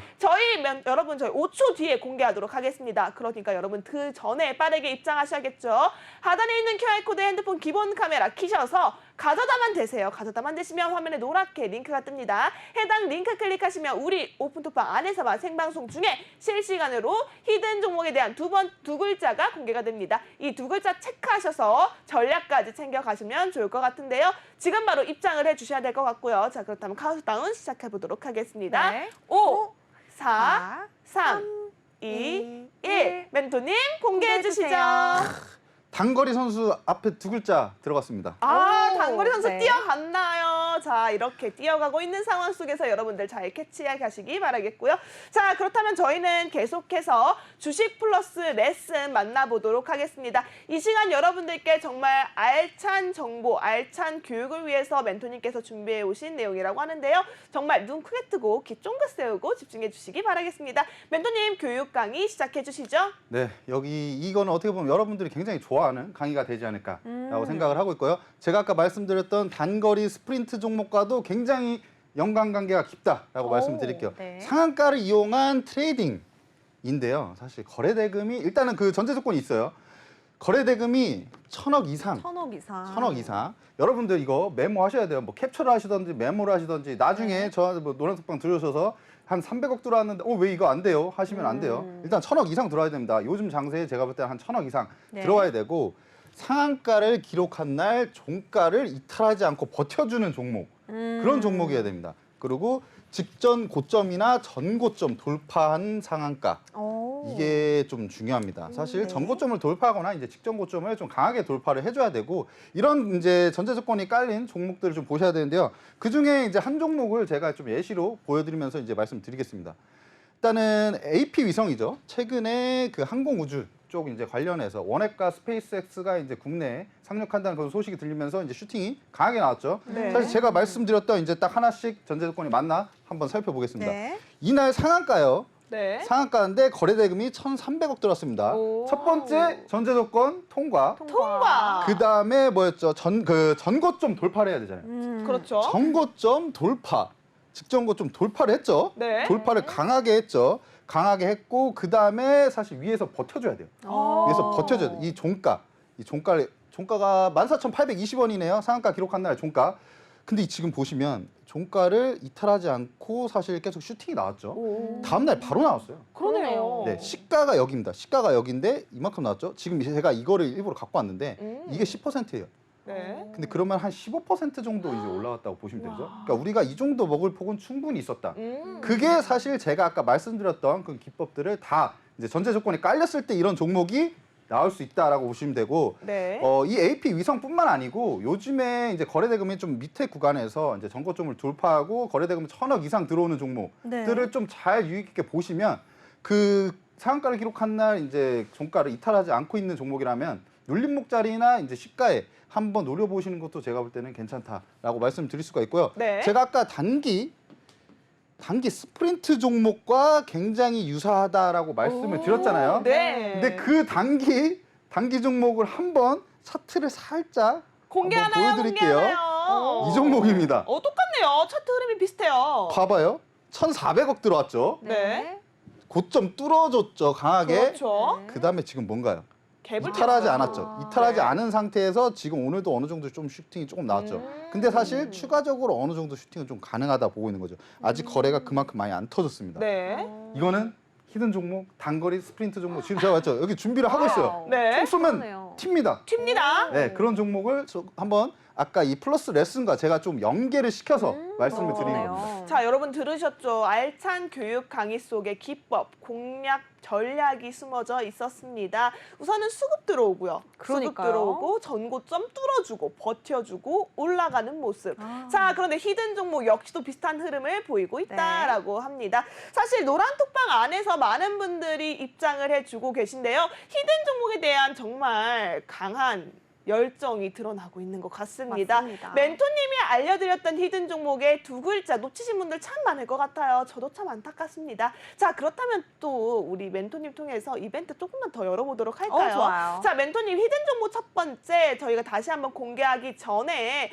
여러분 저희 5초 뒤에 공개하도록 하겠습니다. 그러니까 여러분 그 전에 빠르게 입장하셔야겠죠. 하단에 있는 QR코드 핸드폰 기본 카메라 키셔서 가져다만 대세요. 가져다만 대시면 화면에 노랗게 링크가 뜹니다. 해당 링크 클릭하시면 우리 오픈톡방 안에서만 생방송 중에 실시간으로 히든 종목에 대한 두 글자가 공개가 됩니다. 이 두 글자 체크하셔서 전략까지 챙겨가시면 좋을 것 같은데요. 지금 바로 입장을 해주셔야 될 것 같고요. 자, 그렇다면 카운트다운 시작해보도록 하겠습니다. 네. 5, 4, 4, 3, 2, 1. 멘토님 공개해주시죠. 공개해주세요. 단거리 선수 앞에 두 글자 들어갔습니다. 아, 오, 단거리 선수 네. 뛰어갔나요? 자, 이렇게 뛰어가고 있는 상황 속에서 여러분들 잘 캐치해 가시기 바라겠고요. 자, 그렇다면 저희는 계속해서 주식 플러스 레슨 만나보도록 하겠습니다. 이 시간 여러분들께 정말 알찬 정보, 알찬 교육을 위해서 멘토님께서 준비해 오신 내용이라고 하는데요. 정말 눈 크게 뜨고 귀 쫑긋 세우고 집중해 주시기 바라겠습니다. 멘토님 교육 강의 시작해 주시죠. 네, 이거는 어떻게 보면 여러분들이 굉장히 좋아하는 강의가 되지 않을까라고 생각을 하고 있고요. 제가 아까 말씀드렸던 단거리 스프린트 종목과도 굉장히 연관관계가 깊다라고 말씀드릴게요. 네. 상한가를 이용한 트레이딩인데요. 사실 거래대금이 일단은 그 전제 조건이 있어요. 거래대금이 1,000억 이상. 1,000억 이상. 1,000억 이상. 여러분들 이거 메모하셔야 돼요. 뭐 캡처를 하시던지 메모를 하시던지 나중에 저한테 뭐 노란톡방 들으셔서 한 300억 들어왔는데 왜 이거 안 돼요? 하시면 안 돼요. 일단 1,000억 이상 들어와야 됩니다. 요즘 장세에 제가 볼 때는 한 1,000억 이상 네. 들어와야 되고 상한가를 기록한 날 종가를 이탈하지 않고 버텨주는 종목. 그런 종목이어야 됩니다. 그리고 직전 고점이나 전 고점 돌파한 상한가. 이게 좀 중요합니다. 사실 네. 전고점을 돌파하거나 이제 직전 고점을 좀 강하게 돌파를 해줘야 되고 이런 이제 전제 조건이 깔린 종목들을 좀 보셔야 되는데요. 그 중에 이제 한 종목을 제가 좀 예시로 보여드리면서 이제 말씀드리겠습니다. 일단은 AP 위성이죠. 최근에 그 항공우주 쪽 이제 관련해서 원핵과 스페이스X가 이제 국내에 상륙한다는 그런 소식이 들리면서 이제 슈팅이 강하게 나왔죠. 네. 사실 제가 말씀드렸던 이제 딱 하나씩 전제 조건이 맞나 한번 살펴보겠습니다. 네. 이날 상한가요. 네. 상한가인데 거래대금이 1,300억 들었습니다. 오. 첫 번째 전제 조건 통과. 통과. 그 다음에 뭐였죠? 전고점 돌파를 해야 되잖아요. 그렇죠. 전고점 돌파. 직전고점 돌파를 했죠. 네. 돌파를 강하게 했죠. 강하게 했고 그 다음에 사실 위에서 버텨줘야 돼요. 위에서 버텨줘야 돼요. 이 종가를 종가가 14,820원이네요. 상한가 기록한 날 종가. 근데 지금 보시면 종가를 이탈하지 않고 사실 계속 슈팅이 나왔죠. 오. 다음 날 바로 나왔어요. 그러네요. 네, 시가가 여기입니다. 시가가 여기인데 이만큼 나왔죠. 지금 제가 이거를 일부러 갖고 왔는데 이게 10%예요. 네. 근데 그러면 한 15% 정도 이제 올라왔다고 보시면 되죠. 그러니까 우리가 이 정도 먹을 폭은 충분히 있었다. 그게 사실 제가 아까 말씀드렸던 그 기법들을 다 이제 전제 조건이 깔렸을 때 이런 종목이 나올 수 있다라고 보시면 되고, 네. 이 AP 위성뿐만 아니고 요즘에 이제 거래대금이 좀 밑에 구간에서 이제 전고점을 돌파하고 거래대금 1,000억 이상 들어오는 종목들을 네. 좀 잘 유의 깊게 보시면 그 상한가를 기록한 날 이제 종가를 이탈하지 않고 있는 종목이라면 눌림목자리나 이제 시가에 한번 노려보시는 것도 제가 볼 때는 괜찮다라고 말씀드릴 수가 있고요. 네. 제가 아까 단기 스프린트 종목과 굉장히 유사하다라고 말씀을 드렸잖아요. 네. 근데 그 단기 종목을 한번 차트를 살짝 공개하나요? 한번 보여드릴게요. 공개하나요? 이 종목입니다. 똑같네요. 차트 흐름이 비슷해요. 봐봐요. 1,400억 들어왔죠. 네. 고점 뚫어줬죠, 강하게. 그렇죠. 그다음에 지금 뭔가요? 갭을 이탈하지 뺐어요. 않았죠. 이탈하지 네. 않은 상태에서 지금 오늘도 어느 정도 좀 슈팅이 조금 나왔죠. 근데 사실 추가적으로 어느 정도 슈팅은 좀 가능하다 보고 있는 거죠. 아직 거래가 그만큼 많이 안 터졌습니다. 네. 이거는 히든 종목, 단거리 스프린트 종목. 지금 제가 봤죠. 여기 준비를 하고 있어요. 네. 총 쏘면 그러네요. 튑니다. 튑니다. 네, 그런 종목을 한번 아까 이 플러스 레슨과 제가 좀 연계를 시켜서 말씀을 드리는 그러네요. 겁니다. 자, 여러분 들으셨죠? 알찬 교육 강의 속에 기법, 공략, 전략이 숨어져 있었습니다. 우선은 수급 들어오고요. 수급 그러니까요. 들어오고 전고점 뚫어주고 버텨주고 올라가는 모습. 아. 자, 그런데 히든 종목 역시도 비슷한 흐름을 보이고 있다라고 네. 합니다. 사실 노란톡방 안에서 많은 분들이 입장을 해주고 계신데요. 히든 종목에 대한 정말 강한 열정이 드러나고 있는 것 같습니다. 맞습니다. 멘토님이 알려드렸던 히든 종목의 두 글자 놓치신 분들 참 많을 것 같아요. 저도 참 안타깝습니다. 자, 그렇다면 또 우리 멘토님 통해서 이벤트 조금만 더 열어보도록 할까요? 좋아요. 자, 멘토님 히든 종목 첫 번째 저희가 다시 한번 공개하기 전에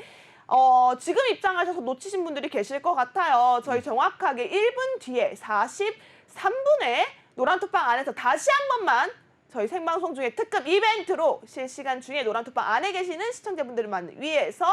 지금 입장하셔서 놓치신 분들이 계실 것 같아요. 저희 정확하게 1분 뒤에 43분에 노란톡방 안에서 다시 한 번만 저희 생방송 중에 특급 이벤트로 실시간 중에 노란톡방 안에 계시는 시청자분들만 위해서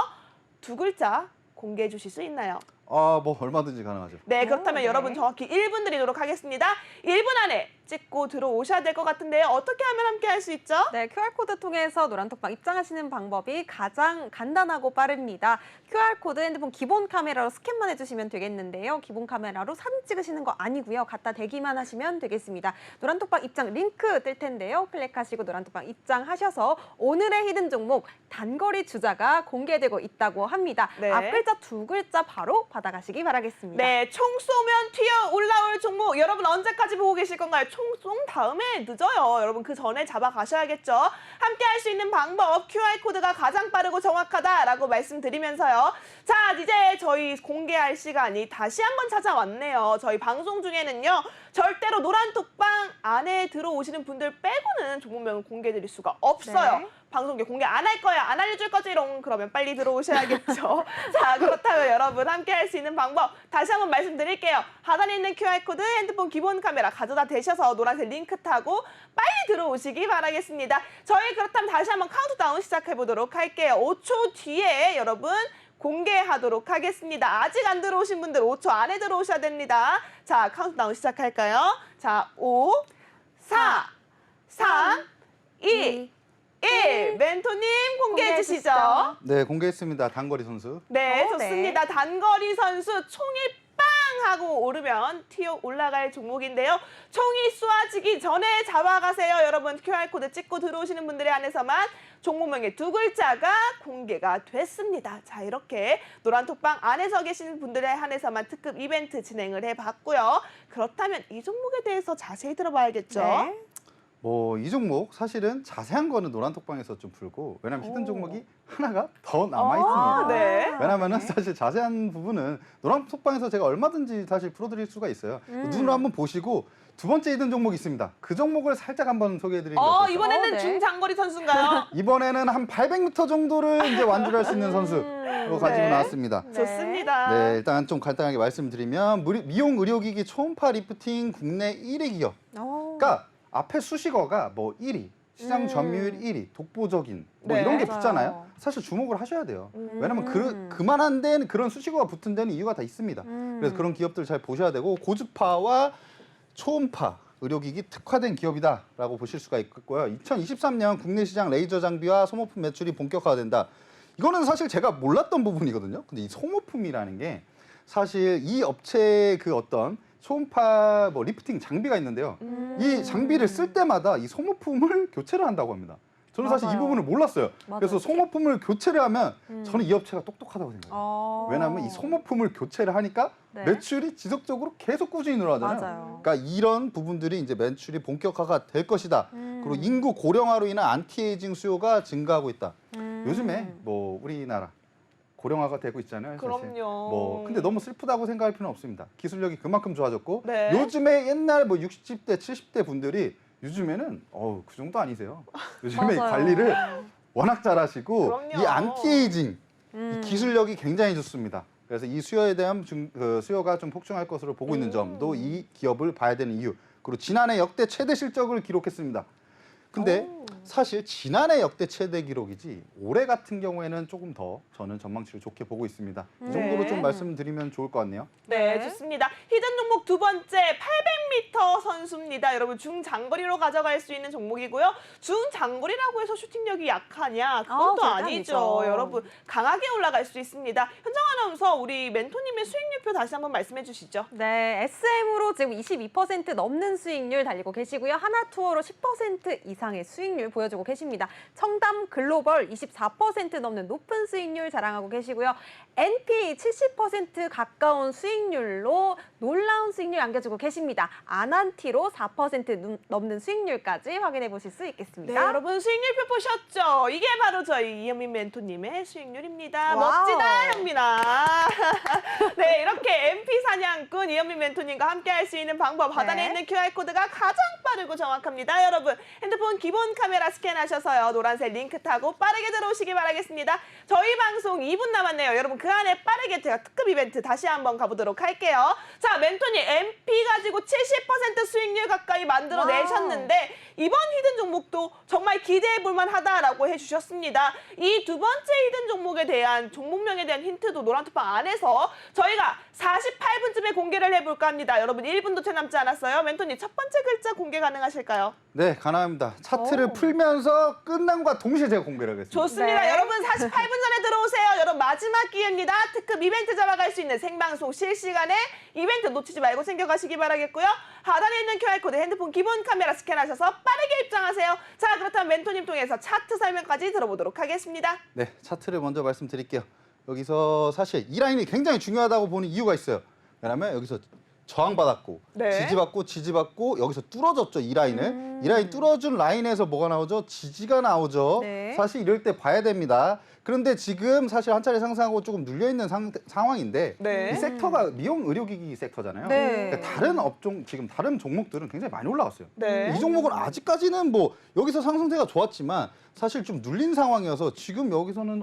두 글자 공개해 주실 수 있나요? 뭐 얼마든지 가능하죠. 네, 그렇다면 네. 여러분 정확히 1분 드리도록 하겠습니다. 1분 안에 찍고 들어오셔야 될 것 같은데요. 어떻게 하면 함께 할 수 있죠? 네, QR코드 통해서 노란톡방 입장하시는 방법이 가장 간단하고 빠릅니다. QR코드 핸드폰 기본 카메라로 스캔만 해주시면 되겠는데요. 기본 카메라로 사진 찍으시는 거 아니고요. 갖다 대기만 하시면 되겠습니다. 노란톡방 입장 링크 뜰 텐데요. 클릭하시고 노란톡방 입장하셔서 오늘의 히든 종목 단거리 주자가 공개되고 있다고 합니다. 네. 앞 글자 두 글자 바로 받아가시기 바라겠습니다. 네, 총 쏘면 튀어 올라올 종목 여러분 언제까지 보고 계실 건가요? 총 쏜 다음에 늦어요. 여러분 그 전에 잡아가셔야겠죠. 함께 할 수 있는 방법 QR코드가 가장 빠르고 정확하다라고 말씀드리면서요. 자, 이제 저희 공개할 시간이 다시 한번 찾아왔네요. 저희 방송 중에는요. 절대로 노란톡방 안에 들어오시는 분들 빼고는 종목명을 공개해드릴 수가 없어요. 네. 방송계 공개 안 할 거야, 안 알려줄 거지롱. 그러면 빨리 들어오셔야겠죠. 자, 그렇다면 여러분 함께 할 수 있는 방법 다시 한번 말씀드릴게요. 하단에 있는 QR코드 핸드폰 기본 카메라 가져다 대셔서 노란색 링크 타고 빨리 들어오시기 바라겠습니다. 저희 그렇다면 다시 한번 카운트다운 시작해보도록 할게요. 5초 뒤에 여러분 공개하도록 하겠습니다. 아직 안 들어오신 분들 5초 안에 들어오셔야 됩니다. 자, 카운트다운 시작할까요? 자, 5, 4, 3, 2, 1. 멘토님 공개해 주시죠. 공개해 네, 공개했습니다. 단거리 선수. 네, 네. 좋습니다. 단거리 선수 총이 빵 하고 오르면 튀어 올라갈 종목인데요. 총이 쏘아지기 전에 잡아가세요. 여러분 QR코드 찍고 들어오시는 분들에 한해서만 종목명의 두 글자가 공개가 됐습니다. 자, 이렇게 노란톡방 안에서 계시는 분들에 한해서만 특급 이벤트 진행을 해봤고요. 그렇다면 이 종목에 대해서 자세히 들어봐야겠죠. 네. 이 종목 사실은 자세한 거는 노란톡방에서 좀 풀고, 왜냐면 히든 종목이 하나가 더 남아 있습니다. 네. 왜냐면은 사실 자세한 부분은 노란톡방에서 제가 얼마든지 사실 풀어드릴 수가 있어요. 눈으로 한번 보시고 두 번째 히든 종목이 있습니다. 그 종목을 살짝 한번 소개해드리는 게 어떨까요? 이번에는 네. 중장거리 선수인가요? 이번에는 한 800m 정도를 이제 완주할 수 있는 선수로 가지고 네. 나왔습니다. 네. 좋습니다. 네, 일단 좀 간단하게 말씀드리면 미용 의료기기 초음파 리프팅 국내 1위 기업. 오. 그러니까 앞에 수식어가 뭐 1위, 시장 점유율 1위, 독보적인 뭐 네. 이런 게 맞아요. 붙잖아요. 사실 주목을 하셔야 돼요. 왜냐면 그만한 데는 그런 수식어가 붙은 데는 이유가 다 있습니다. 그래서 그런 기업들 잘 보셔야 되고 고주파와 초음파 의료기기 특화된 기업이다라고 보실 수가 있고요. 2023년 국내 시장 레이저 장비와 소모품 매출이 본격화된다. 이거는 사실 제가 몰랐던 부분이거든요. 근데 이 소모품이라는 게 사실 이 업체의 그 어떤 초음파 뭐 리프팅 장비가 있는데요. 이 장비를 쓸 때마다 이 소모품을 교체를 한다고 합니다. 저는 사실 이 맞아요. 부분을 몰랐어요. 맞아요. 그래서 소모품을 교체를 하면 저는 이 업체가 똑똑하다고 생각해요. 왜냐하면 이 소모품을 교체를 하니까 네. 매출이 지속적으로 계속 꾸준히 늘어나잖아요. 맞아요. 그러니까 이런 부분들이 이제 매출이 본격화가 될 것이다. 그리고 인구 고령화로 인한 안티에이징 수요가 증가하고 있다. 요즘에 뭐 우리나라 고령화가 되고 있잖아요. 사실. 그럼요. 뭐 근데 너무 슬프다고 생각할 필요는 없습니다. 기술력이 그만큼 좋아졌고 네. 요즘에 옛날 뭐 60대, 70대 분들이 요즘에는 그 정도 아니세요. 요즘에 맞아요. 관리를 워낙 잘하시고 그럼요. 이 안티에이징 이 기술력이 굉장히 좋습니다. 그래서 이 수요에 대한 수요가 좀 폭증할 것으로 보고 있는 점도 이 기업을 봐야 되는 이유. 그리고 지난해 역대 최대 실적을 기록했습니다. 근데 사실 지난해 역대 최대 기록이지 올해 같은 경우에는 조금 더 저는 전망치를 좋게 보고 있습니다. 이 정도로 네. 좀 말씀드리면 좋을 것 같네요. 네, 네. 좋습니다. 히든 종목 두 번째 800m 선수입니다. 여러분 중장거리로 가져갈 수 있는 종목이고요. 중장거리라고 해서 슈팅력이 약하냐? 그건 또 절대 아니죠. 아니죠. 여러분 강하게 올라갈 수 있습니다. 현정 아나운서 우리 멘토님의 수익률표 다시 한번 말씀해 주시죠. 네, SM으로 지금 22% 넘는 수익률 달리고 계시고요. 하나투어로 10% 이상의 수익률 보여주고 계십니다. 청담 글로벌 24% 넘는 높은 수익률 자랑하고 계시고요. NP 70% 가까운 수익률로 놀라운 수익률 안겨주고 계십니다. 아난티로 4% 넘는 수익률까지 확인해 보실 수 네, 있겠습니다. 여러분 수익률표 보셨죠? 이게 바로 저희 이현민 멘토님의 수익률입니다. 와우. 멋지다, 현민아. 네, 이렇게 MP 사냥꾼 이현민 멘토님과 함께 할 수 있는 방법 하단에 네. 있는 QR코드가 가장 빠르고 정확합니다. 여러분 핸드폰 기본 카메라 스캔하셔서요. 노란색 링크 타고 빠르게 들어오시기 바라겠습니다. 저희 방송 2분 남았네요. 여러분 그 안에 빠르게 제가 특급 이벤트 다시 한번 가보도록 할게요. 자, 멘토님 MP 가지고 70% 수익률 가까이 만들어내셨는데 이번 히든 종목도 정말 기대해볼 만하다라고 해주셨습니다. 이 두 번째 히든 종목에 대한 종목명에 대한 힌트도 노란투파 안에서 저희가 48분쯤에 공개를 해볼까 합니다. 여러분 1분도 채 남지 않았어요. 멘토님 첫 번째 글자 공개 가능하실까요? 네, 가능합니다. 차트를 오. 풀면서 끝남과 동시에 제가 공개를 하겠습니다. 좋습니다. 네. 여러분 48분 전에 들어오세요. 여러분 마지막 기회입니다. 특급 이벤트 잡아갈 수 있는 생방송 실시간에 이벤트 놓치지 말고 챙겨가시기 바라겠고요. 하단에 있는 QR코드 핸드폰 기본 카메라 스캔하셔서 빠르게 입장하세요. 자, 그렇다면 멘토님 통해서 차트 설명까지 들어보도록 하겠습니다. 네, 차트를 먼저 말씀드릴게요. 여기서 사실 이 라인이 굉장히 중요하다고 보는 이유가 있어요. 왜냐하면 여기서 저항받았고 네. 지지받고 여기서 뚫어졌죠, 이 라인을. 이 라인 뚫어준 라인에서 뭐가 나오죠? 지지가 나오죠. 네. 사실 이럴 때 봐야 됩니다. 그런데 지금 사실 한 차례 상승하고 조금 눌려있는 상황인데 네. 이 섹터가 미용 의료기기 섹터잖아요. 네. 그러니까 다른 업종, 지금 다른 종목들은 굉장히 많이 올라왔어요. 네. 이 종목은 아직까지는 뭐 여기서 상승세가 좋았지만 사실 좀 눌린 상황이어서 지금 여기서는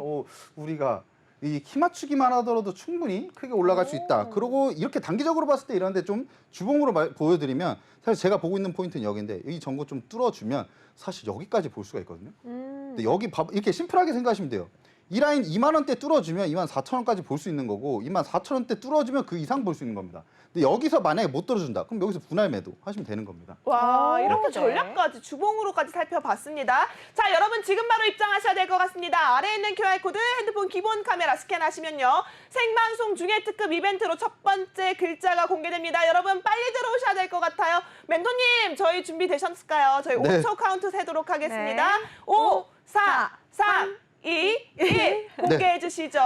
우리가 이 키 맞추기만 하더라도 충분히 크게 올라갈 수 있다. 그리고 이렇게 단기적으로 봤을 때 이런데 좀 주봉으로 보여드리면 사실 제가 보고 있는 포인트는 여기인데 이 전고 좀 뚫어주면 사실 여기까지 볼 수가 있거든요. 근데 여기 이렇게 심플하게 생각하시면 돼요. 이 라인 2만 원대 뚫어주면 2만 4천 원까지 볼 수 있는 거고 2만 4천 원대 뚫어주면 그 이상 볼 수 있는 겁니다. 근데 여기서 만약에 못 뚫어준다. 그럼 여기서 분할 매도 하시면 되는 겁니다. 와, 오, 이렇게 네. 전략까지 주봉으로까지 살펴봤습니다. 자, 여러분 지금 바로 입장하셔야 될 것 같습니다. 아래에 있는 QR코드 핸드폰 기본 카메라 스캔하시면요. 생방송 중에 특급 이벤트로 첫 번째 글자가 공개됩니다. 여러분 빨리 들어오셔야 될 것 같아요. 멘토님 저희 준비되셨을까요? 저희 네. 5초 카운트 세도록 하겠습니다. 네. 5, 4, 3, 2, 1 공개해 주시죠.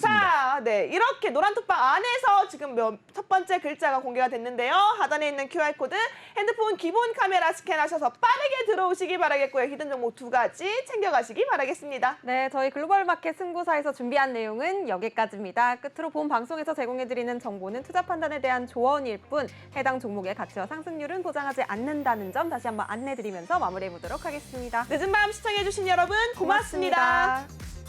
자, 네, 이렇게 노란톡방 안에서 지금 첫 번째 글자가 공개가 됐는데요. 하단에 있는 QR코드 핸드폰 기본 카메라 스캔하셔서 빠르게 들어오시기 바라겠고요. 히든 종목 두 가지 챙겨가시기 바라겠습니다. 네, 저희 글로벌 마켓 승부사에서 준비한 내용은 여기까지입니다. 끝으로 본 방송에서 제공해드리는 정보는 투자 판단에 대한 조언일 뿐 해당 종목의 가치와 상승률은 보장하지 않는다는 점 다시 한번 안내드리면서 마무리해보도록 하겠습니다. 늦은 밤 시청해주신 여러분 고맙습니다. 고맙습니다.